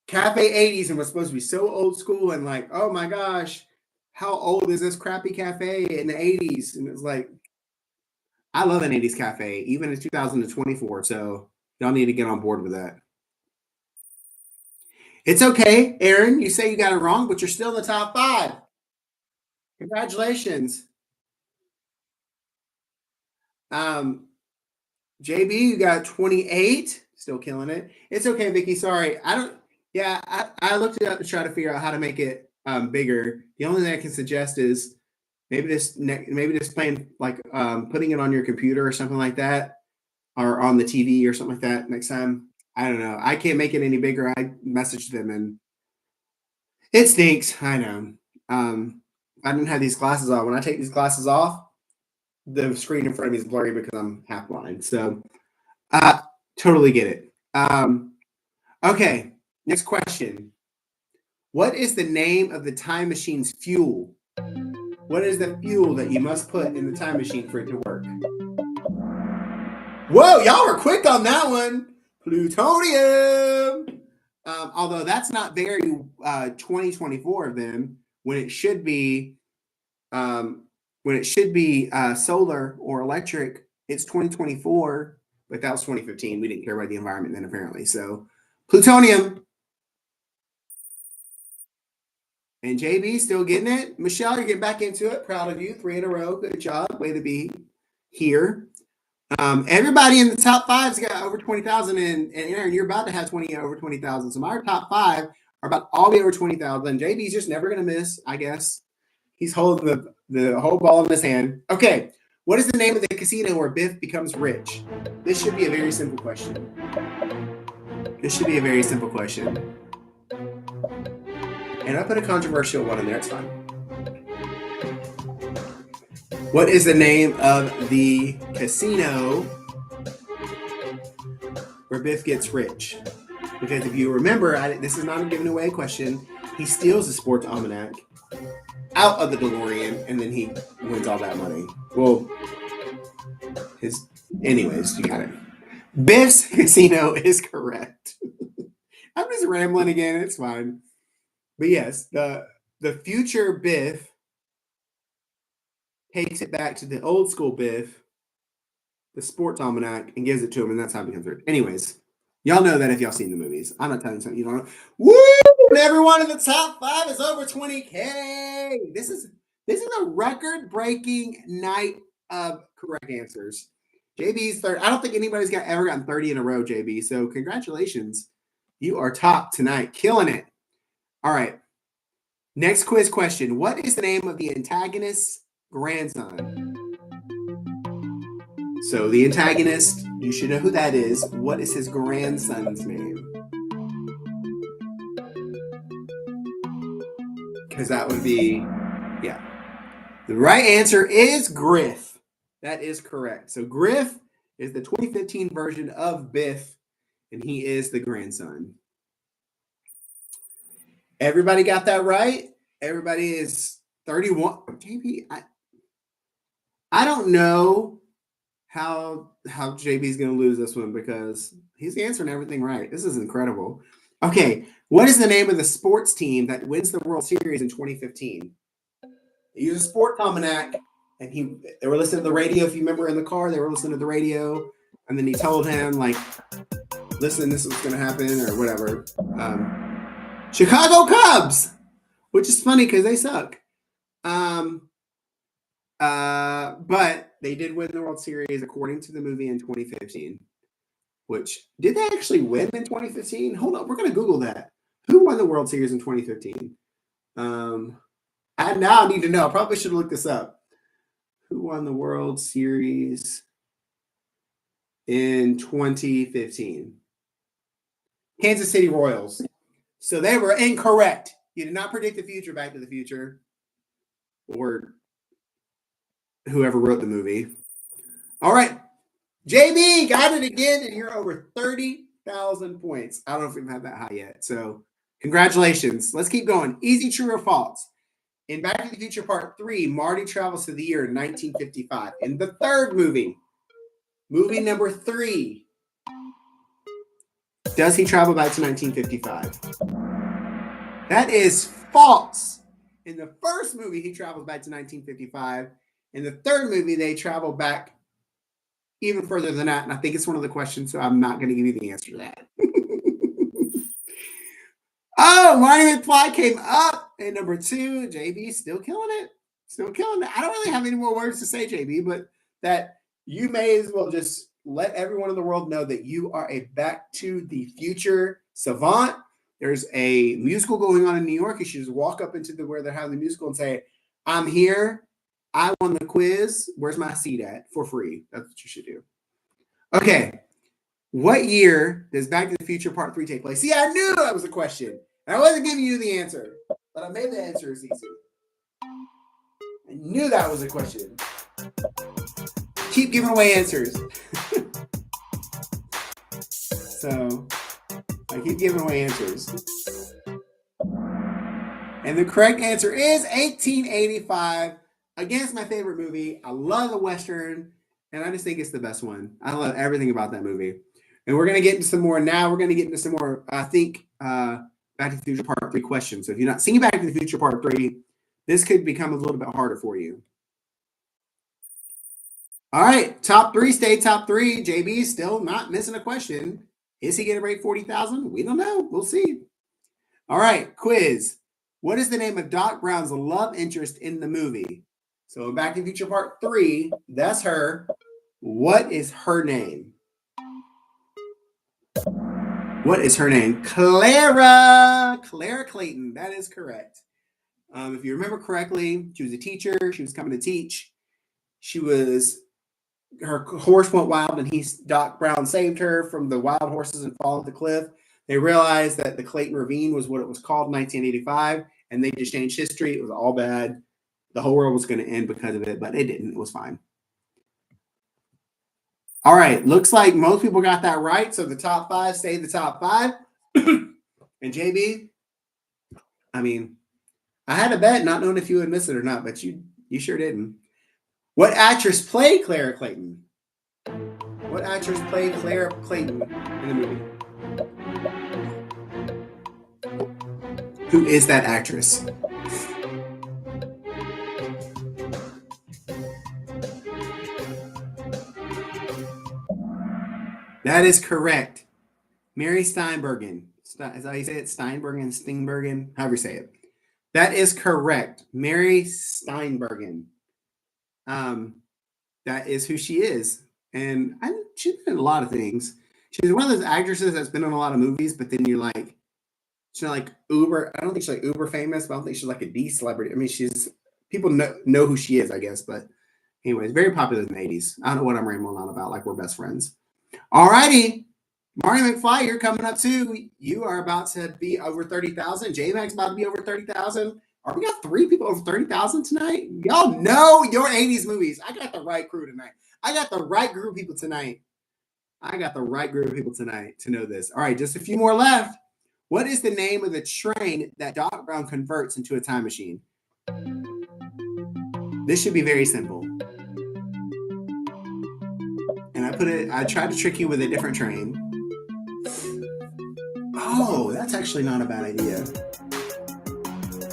A: Cafe 80s and was supposed to be so old school and like, oh my gosh, how old is this crappy cafe in the 80s? And it's like, I love an 80s cafe, even in 2024. So y'all need to get on board with that. It's okay, Aaron. You say you got it wrong, but you're still in the top 5. Congratulations. JB, you got 28. Still killing it. It's okay, Vicky. Sorry. I looked it up to try to figure out how to make it bigger. The only thing I can suggest is maybe just playing like putting it on your computer or something like that, or on the TV or something like that next time. I don't know. I can't make it any bigger. I messaged them and it stinks. I know. I didn't have these glasses on. When I take these glasses off, the screen in front of me is blurry because I'm half blind. So totally get it. Okay, next question. What is the name of the time machine's fuel? What is the fuel that you must put in the time machine for it to work? Whoa, y'all were quick on that one. Plutonium. Although that's not very 2024 of them, when it should be solar or electric, it's 2024, but that was 2015. We didn't care about the environment then, apparently. So plutonium. And JB still getting it. Michelle, you're getting back into it. Proud of you. 3 in a row. Good job. Way to be here. Everybody in the top 5's got over 20,000, and Aaron, you're about to have over 20,000. So my top 5 are about all be over 20,000. JB's just never going to miss, I guess. He's holding the whole ball in his hand. Okay, what is the name of the casino where Biff becomes rich? This should be a very simple question. And I put a controversial one in there. It's fine. What is the name of the casino where Biff gets rich? Because if you remember, this is not a given away question. He steals the sports almanac out of the DeLorean, and then he wins all that money. Well, anyways, you got it. Biff's casino is correct. I'm just rambling again. It's fine. But yes, the future Biff takes it back to the old school Biff, the sports almanac, and gives it to him, and that's how he becomes rich. Anyways, y'all know that if y'all seen the movies. I'm not telling you something you don't know. Woo! And everyone in the top 5 is over 20K. This is a record-breaking night of correct answers. JB's third. I don't think anybody's ever gotten 30 in a row, JB. So congratulations. You are top tonight. Killing it. All right. Next quiz question. What is the name of the antagonist's grandson? So the antagonist, you should know who that is. What is his grandson's name? Because that would be, yeah. The right answer is Griff. That is correct. So Griff is the 2015 version of Biff, and he is the grandson. Everybody got that right? Everybody is 31. JB, I don't know how JB's going to lose this one because he's answering everything right. This is incredible. Okay, what is the name of the sports team that wins the World Series in 2015? They use a sport almanac, and they were listening to the radio. If you remember in the car, they were listening to the radio, and then he told him, like, listen, this is what's going to happen or whatever. Chicago Cubs, which is funny because they suck. But they did win the World Series according to the movie in 2015. Which, did they actually win in 2015? Hold on, we're going to Google that. Who won the World Series in 2015? I now need to know. I probably should look this up. Who won the World Series in 2015? Kansas City Royals. So they were incorrect. You did not predict the future, Back to the Future, or whoever wrote the movie. All right. JB got it again, and you're over 30,000 points. I don't know if we've had that high yet. So congratulations. Let's keep going. Easy, true, or false. In Back to the Future Part 3, Marty travels to the year 1955. In the third movie number 3, Does he travel back to 1955? That is false. In the first movie, he travels back to 1955. In the third movie, they travel back even further than that. And I think it's one of the questions, so I'm not going to give you the answer to that. Oh, Marty McFly came up at number 2. JB still killing it. Still killing it. I don't really have any more words to say, JB, but that you may as well just let everyone in the world know that you are a Back to the Future savant. There's a musical going on in New York. You should just walk up into where they're having the musical and say, I'm here. I won the quiz. Where's my seat at? For free. That's what you should do. Okay. What year does Back to the Future Part 3 take place? See, I knew that was a question. I wasn't giving you the answer, but I made the answer easy. I knew that was a question. Keep giving away answers. So, I keep giving away answers. And the correct answer is 1885. Again, it's my favorite movie. I love the Western, and I just think it's the best one. I love everything about that movie. And we're going to get into some more now. We're going to get into some more, I think, Back to the Future Part 3 questions. So if you're not seeing Back to the Future Part 3, this could become a little bit harder for you. All right, top 3, stay top 3. JB is still not missing a question. Is he going to break 40,000? We don't know. We'll see. All right, quiz. What is the name of Doc Brown's love interest in the movie? So Back to the Future Part 3, that's her. What is her name? What is her name? Clara Clayton. That is correct. If you remember correctly, she was a teacher. She was coming to teach. Her horse went wild, and Doc Brown saved her from the wild horses and fall off the cliff. They realized that the Clayton Ravine was what it was called in 1985, and they just changed history. It was all bad. The whole world was going to end because of it, but it didn't. It was fine. All right, looks like most people got that right. So the top 5 stayed the top 5. And JB, I mean, I had a bet not knowing if you would miss it or not, but you sure didn't. What actress played Clara Clayton? What actress played Clara Clayton in the movie? Who is that actress? That is correct. Mary Steenburgen. Is that how you say it? Steenburgen, however you say it. That is correct. Mary Steenburgen. That is who she is. And she's been in a lot of things. She's one of those actresses that's been in a lot of movies, but then you're like, she's not like uber. I don't think she's like uber famous, but I don't think she's like a D celebrity. I mean, people know who she is, I guess. But anyways, very popular in the 80s. I don't know what I'm rambling on about, like we're best friends. All righty. Marty McFly, you're coming up too. You are about to be over 30,000. J-Mac's about to be over 30,000. We got 3 people over 30,000 tonight? Y'all know your 80s movies. I got the right crew tonight. I got the right group of people tonight. To know this. All right, just a few more left. What is the name of the train that Doc Brown converts into a time machine? This should be very simple. And I tried to trick you with a different train. Oh, that's actually not a bad idea.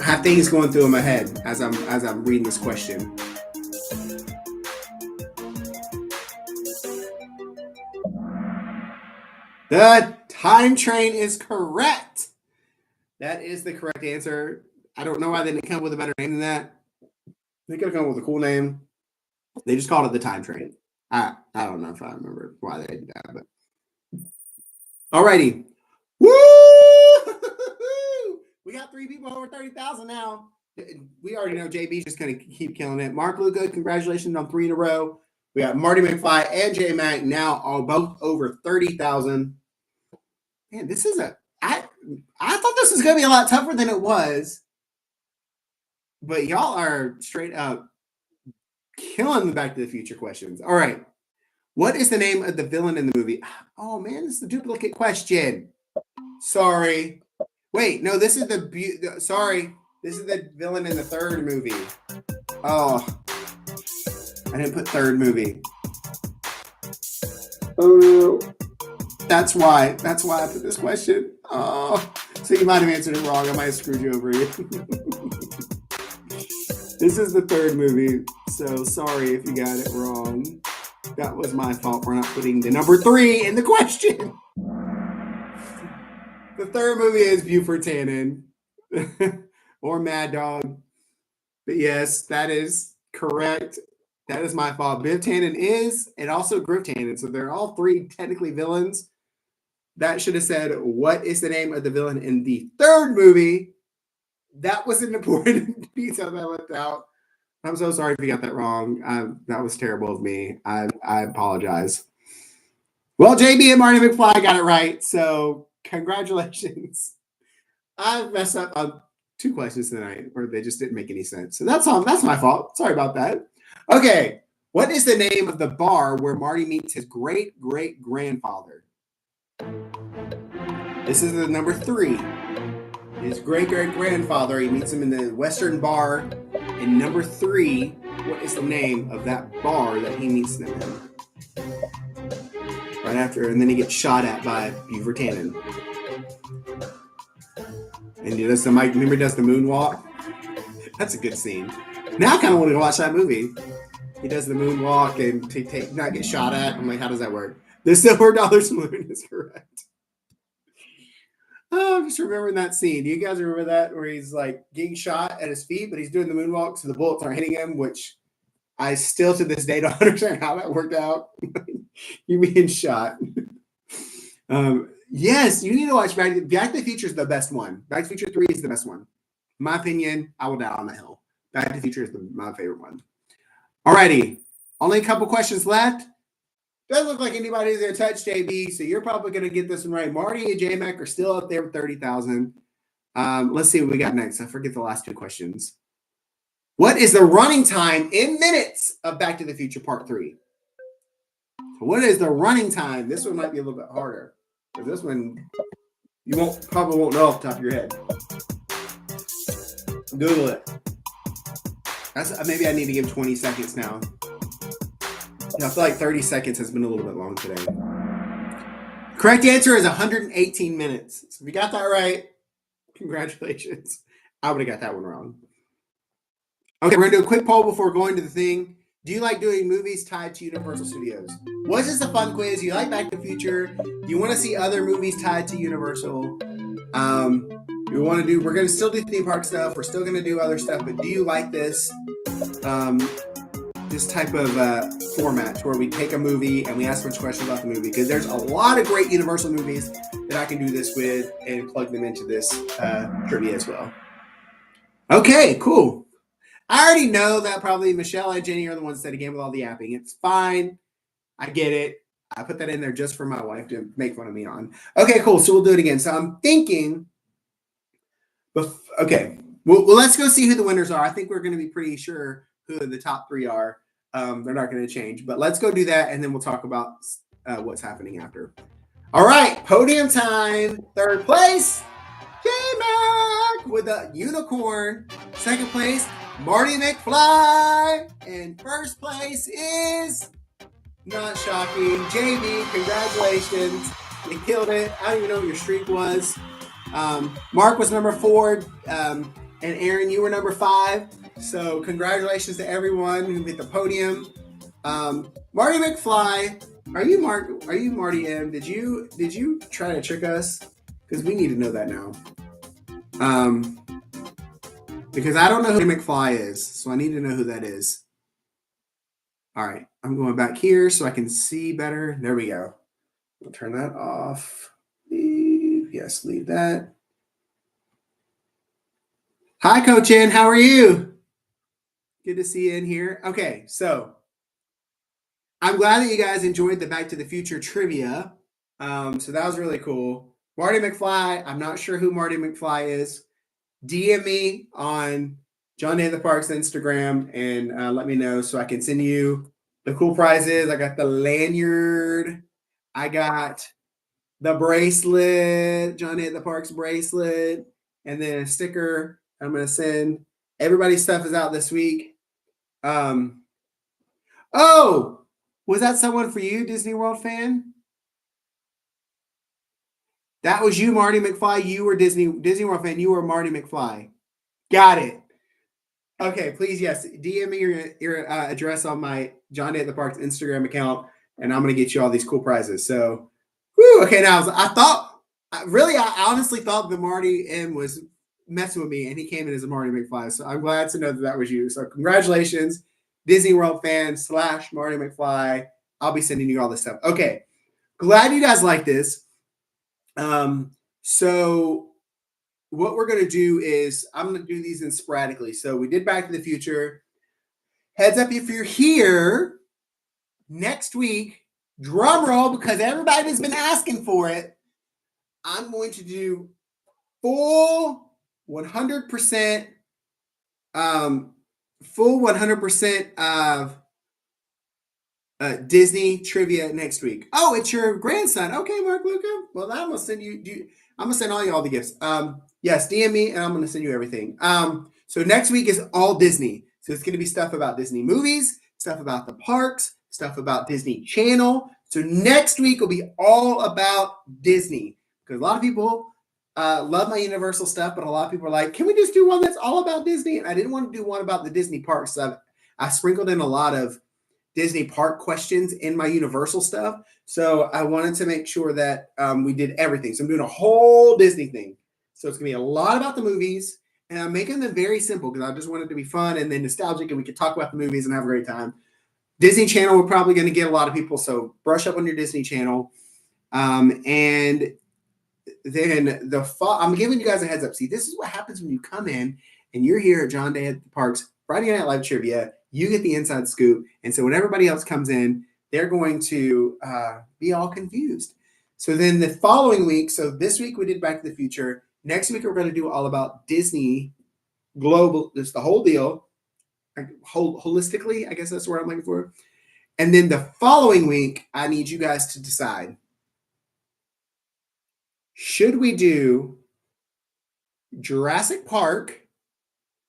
A: I have things going through in my head as I'm reading this question. The time train is correct. That is the correct answer. I don't know why they didn't come with a better name than that. They could have come up with a cool name. They just called it the time train. I don't know if I remember why they did that, but alrighty. Woo! We got 3 people over 30,000 now. We already know JB's just going to keep killing it. Mark Luca, congratulations on 3 in a row. We got Marty McFly and J Mac now all both over 30,000. Man, this is I thought this was going to be a lot tougher than it was. But y'all are straight up killing the Back to the Future questions. All right. What is the name of the villain in the movie? Oh, man, this is a duplicate question. Sorry. Wait, no, this is sorry. This is the villain in the 3rd movie. Oh, I didn't put 3rd movie. Oh, no. That's why I put this question. Oh, so you might have answered it wrong. I might have screwed you over here. This is the third movie, so sorry if you got it wrong. That was my fault for not putting the number 3 in the question. The third movie is Buford Tannen or Mad Dog. But yes, that is correct. That is my fault. Biff Tannen is, and also Griff Tannen. So they're all 3 technically villains. That should have said, what is the name of the villain in the third movie? That was an important detail that I left out. I'm so sorry if you got that wrong. That was terrible of me. I apologize. Well, JB and Marty McFly got it right. So congratulations. I messed up on 2 questions tonight, or they just didn't make any sense. So that's my fault. Sorry about that. Okay. What is the name of the bar where Marty meets his great-great-grandfather? This is the number 3. His great-great-grandfather, he meets him in the Western bar. And number 3, what is the name of that bar that he meets them in? Right after, and then he gets shot at by Buford Tannen. And he does remember he does the moonwalk? That's a good scene. Now I kind of want to watch that movie. He does the moonwalk and not get shot at. I'm like, how does that work? The Silver Dollar Saloon is correct. Oh, I'm just remembering that scene. Do you guys remember that where he's like getting shot at his feet, but he's doing the moonwalk, so the bullets aren't hitting him, which I still to this day don't understand how that worked out. You being shot. Yes, you need to watch Back to the Future is the best one. Back to the Future 3 is the best one. In my opinion, I will die on that hill. Back to the Future is my favorite one. Alrighty, only a couple questions left. Doesn't look like anybody's going to touch JB, so you're probably going to get this one right. Marty and J-Mac are still up there with 30,000. Let's see what we got next. I forget the last 2 questions. What is the running time in minutes of Back to the Future Part 3? So what is the running time? This one might be a little bit harder. Because this one, you probably won't know off the top of your head. Google it. Maybe I need to give 20 seconds now. I feel like 30 seconds has been a little bit long today. Correct answer is 118 minutes. So if you got that right, congratulations. I would have got that one wrong. Okay, we're going to do a quick poll before going to the thing. Do you like doing movies tied to Universal Studios? Was this a fun quiz? You like Back to the Future? Do you want to see other movies tied to Universal? We're going to still do theme park stuff. We're still going to do other stuff, but do you like this? This type of format where we take a movie and we ask a bunch of questions about the movie, because there's a lot of great Universal movies that I can do this with and plug them into this trivia as well. Okay, cool. I already know that probably Michelle and Jenny are the ones that again with all the yapping. It's fine. I get it. I put that in there just for my wife to make fun of me on. Okay, cool. So we'll do it again. So I'm thinking, okay, well, let's go see who the winners are. I think we're going to be pretty sure who the top 3 are. They're not going to change, but let's go do that, and then we'll talk about what's happening after. All right, podium time. 3rd place, J-Mac with a unicorn. 2nd place, Marty McFly. And 1st place is, not shocking, JB. Congratulations. You killed it. I don't even know what your streak was. Mark was number 4. And Aaron, you were number 5. So congratulations to everyone who hit the podium. Marty McFly, are you Marty M? Did you try to trick us? Because we need to know that now. Because I don't know who McFly is, so I need to know who that is. All right, I'm going back here so I can see better. There we go. We'll turn that off. Yes, leave that. Hi, Coach N. How are you? Good to see you in here. Okay, so I'm glad that you guys enjoyed the Back to the Future trivia. So that was really cool. Marty McFly, I'm not sure who Marty McFly is. DM me on John Day in the Park's Instagram and let me know so I can send you the cool prizes. I got the lanyard. I got the bracelet, John Day in the Park's bracelet, and then a sticker I'm going to send. Everybody's stuff is out this week. Oh, was that someone for you, Disney World fan? That was you, Marty McFly. You were Disney World fan. You were Marty McFly. Got it. Okay, please, yes. DM me your address on my John Day at the Parks Instagram account, and I'm gonna get you all these cool prizes. So, whew, okay. Now I honestly thought that Marty M was messing with me, and he came in as a Marty McFly. So I'm glad to know that was you. So congratulations, Disney World fan / Marty McFly. I'll be sending you all this stuff. Okay, glad you guys like this. So what we're going to do is I'm going to do these in sporadically. So we did Back to the Future. Heads up if you're here next week, drum roll, because everybody's been asking for it. I'm going to do full 100%, full 100% of Disney trivia next week. Oh, it's your grandson. Okay, Mark Luca. Well, I'm gonna send you. I'm gonna send all you all the gifts. Yes, DM me, and I'm gonna send you everything. So next week is all Disney. So it's gonna be stuff about Disney movies, stuff about the parks, stuff about Disney Channel. So next week will be all about Disney, because a lot of people love my Universal stuff, but a lot of people are like, "Can we just do one that's all about Disney?" And I didn't want to do one about the Disney parks. So I sprinkled in a lot of Disney park questions in my Universal stuff. So I wanted to make sure that we did everything. So I'm doing a whole Disney thing. So it's going to be a lot about the movies, and I'm making them very simple because I just wanted to be fun and then nostalgic, and we could talk about the movies and have a great time. Disney Channel, we're probably going to get a lot of people, so brush up on your Disney Channel. And then I'm giving you guys a heads up. See, this is what happens when you come in and you're here at John Day at the Parks, Friday Night Live Trivia. You get the inside scoop. And so when everybody else comes in, they're going to be all confused. So then the following week, so this week we did Back to the Future. Next week we're going to do all about Disney global. It's the whole deal. Holistically, I guess that's the word I'm looking for. And then the following week, I need you guys to decide. Should we do Jurassic Park,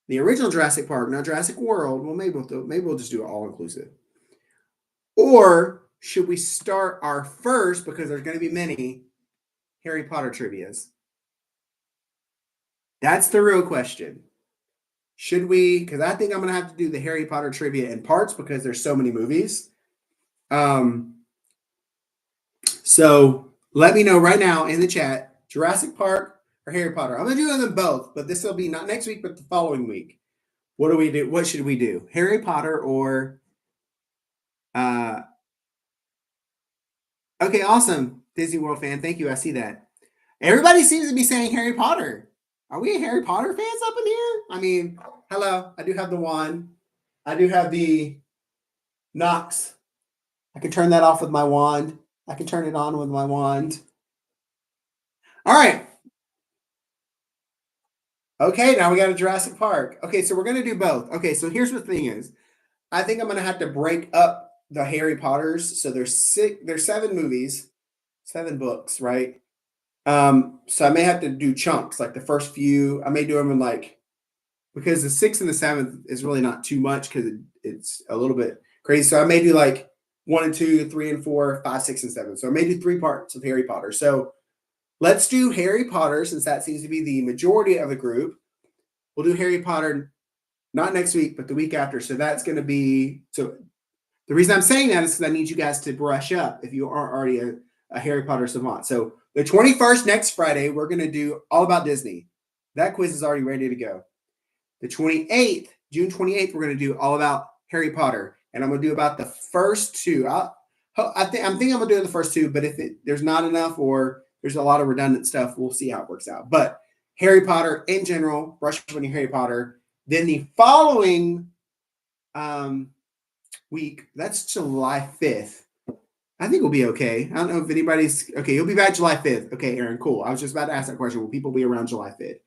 A: the original Jurassic Park, not Jurassic World? Well, maybe we'll just do it all inclusive. Or should we start our first, because there's going to be many, Harry Potter trivias? That's the real question. Should we? Because I think I'm going to have to do the Harry Potter trivia in parts because there's so many movies. So let me know right now in the chat, Jurassic Park or Harry Potter. I'm going to do them both, but this will be not next week, but the following week. What do we do? What should we do? Harry Potter or okay, awesome. Disney World fan. Thank you. I see that. Everybody seems to be saying Harry Potter. Are we Harry Potter fans up in here? I mean, hello. I do have the wand. I do have the Nox. I can turn that off with my wand. I can turn it on with my wand. All right. Okay, now we got a Jurassic Park. Okay, so we're going to do both. Okay, so here's what the thing is. I think I'm going to have to break up the Harry Potters. So there's 7 movies, 7 books, right? So I may have to do chunks, like the first few. I may do them in because the 6th and the 7th is really not too much because it's a little bit crazy. So I may do 1 and 2, 3 and 4, 5, 6, and 7. So I may do 3 parts of Harry Potter. So let's do Harry Potter, since that seems to be the majority of the group. We'll do Harry Potter not next week, but the week after. So that's going to be, so the reason I'm saying that is because I need you guys to brush up if you aren't already a Harry Potter savant. So the 21st, next Friday, we're going to do all about Disney. That quiz is already ready to go. The 28th, June 28th, we're going to do all about Harry Potter. And I'm going to do about the first 2. I'm thinking I'm going to do the first 2, but if there's not enough or there's a lot of redundant stuff, we'll see how it works out. But Harry Potter in general, brush up on your Harry Potter. Then the following week, that's July 5th. I think we'll be okay. I don't know if anybody's okay. You'll be back July 5th. Okay, Aaron, cool. I was just about to ask that question. Will people be around July 5th?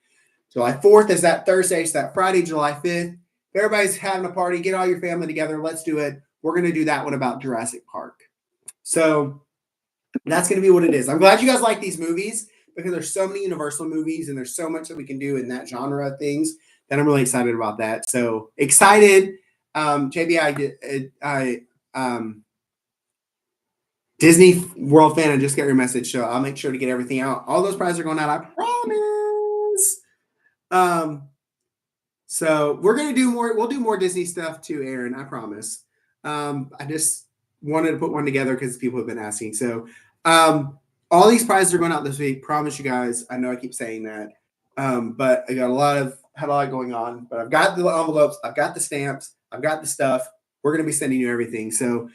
A: July 4th is that Thursday. So that Friday, July 5th. If everybody's having a party, get all your family together. Let's do it. We're going to do that one about Jurassic Park. So that's going to be what it is. I'm glad you guys like these movies because there's so many Universal movies and there's so much that we can do in that genre of things that I'm really excited about that. So excited. JB, Disney World fan, I just got your message, so I'll make sure to get everything out. All those prizes are going out, I promise. So we're gonna do more. We'll do more Disney stuff too, Aaron. I promise. I just wanted to put one together because people have been asking. So all these prizes are going out this week. Promise you guys. I know I keep saying that, but I got had a lot going on. But I've got the envelopes. I've got the stamps. I've got the stuff. We're gonna be sending you everything. So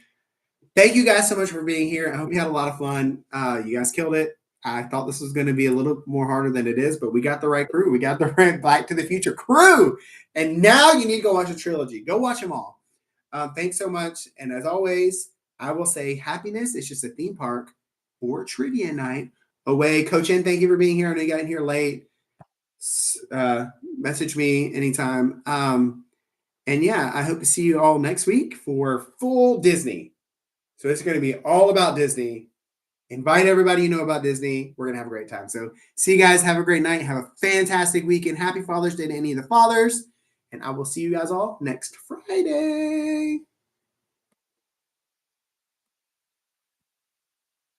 A: thank you guys so much for being here. I hope you had a lot of fun. You guys killed it. I thought this was going to be a little more harder than it is, but we got the right crew. We got the right Back to the Future crew. And now you need to go watch a trilogy. Go watch them all. Thanks so much. And as always, I will say happiness is just a theme park or trivia night away. Coach N, thank you for being here. I know you got in here late. Message me anytime. And yeah, I hope to see you all next week for full Disney. So it's going to be all about Disney. Invite everybody you know about Disney. We're going to have a great time. So see you guys. Have a great night. Have a fantastic weekend. Happy Father's Day to any of the fathers. And I will see you guys all next Friday.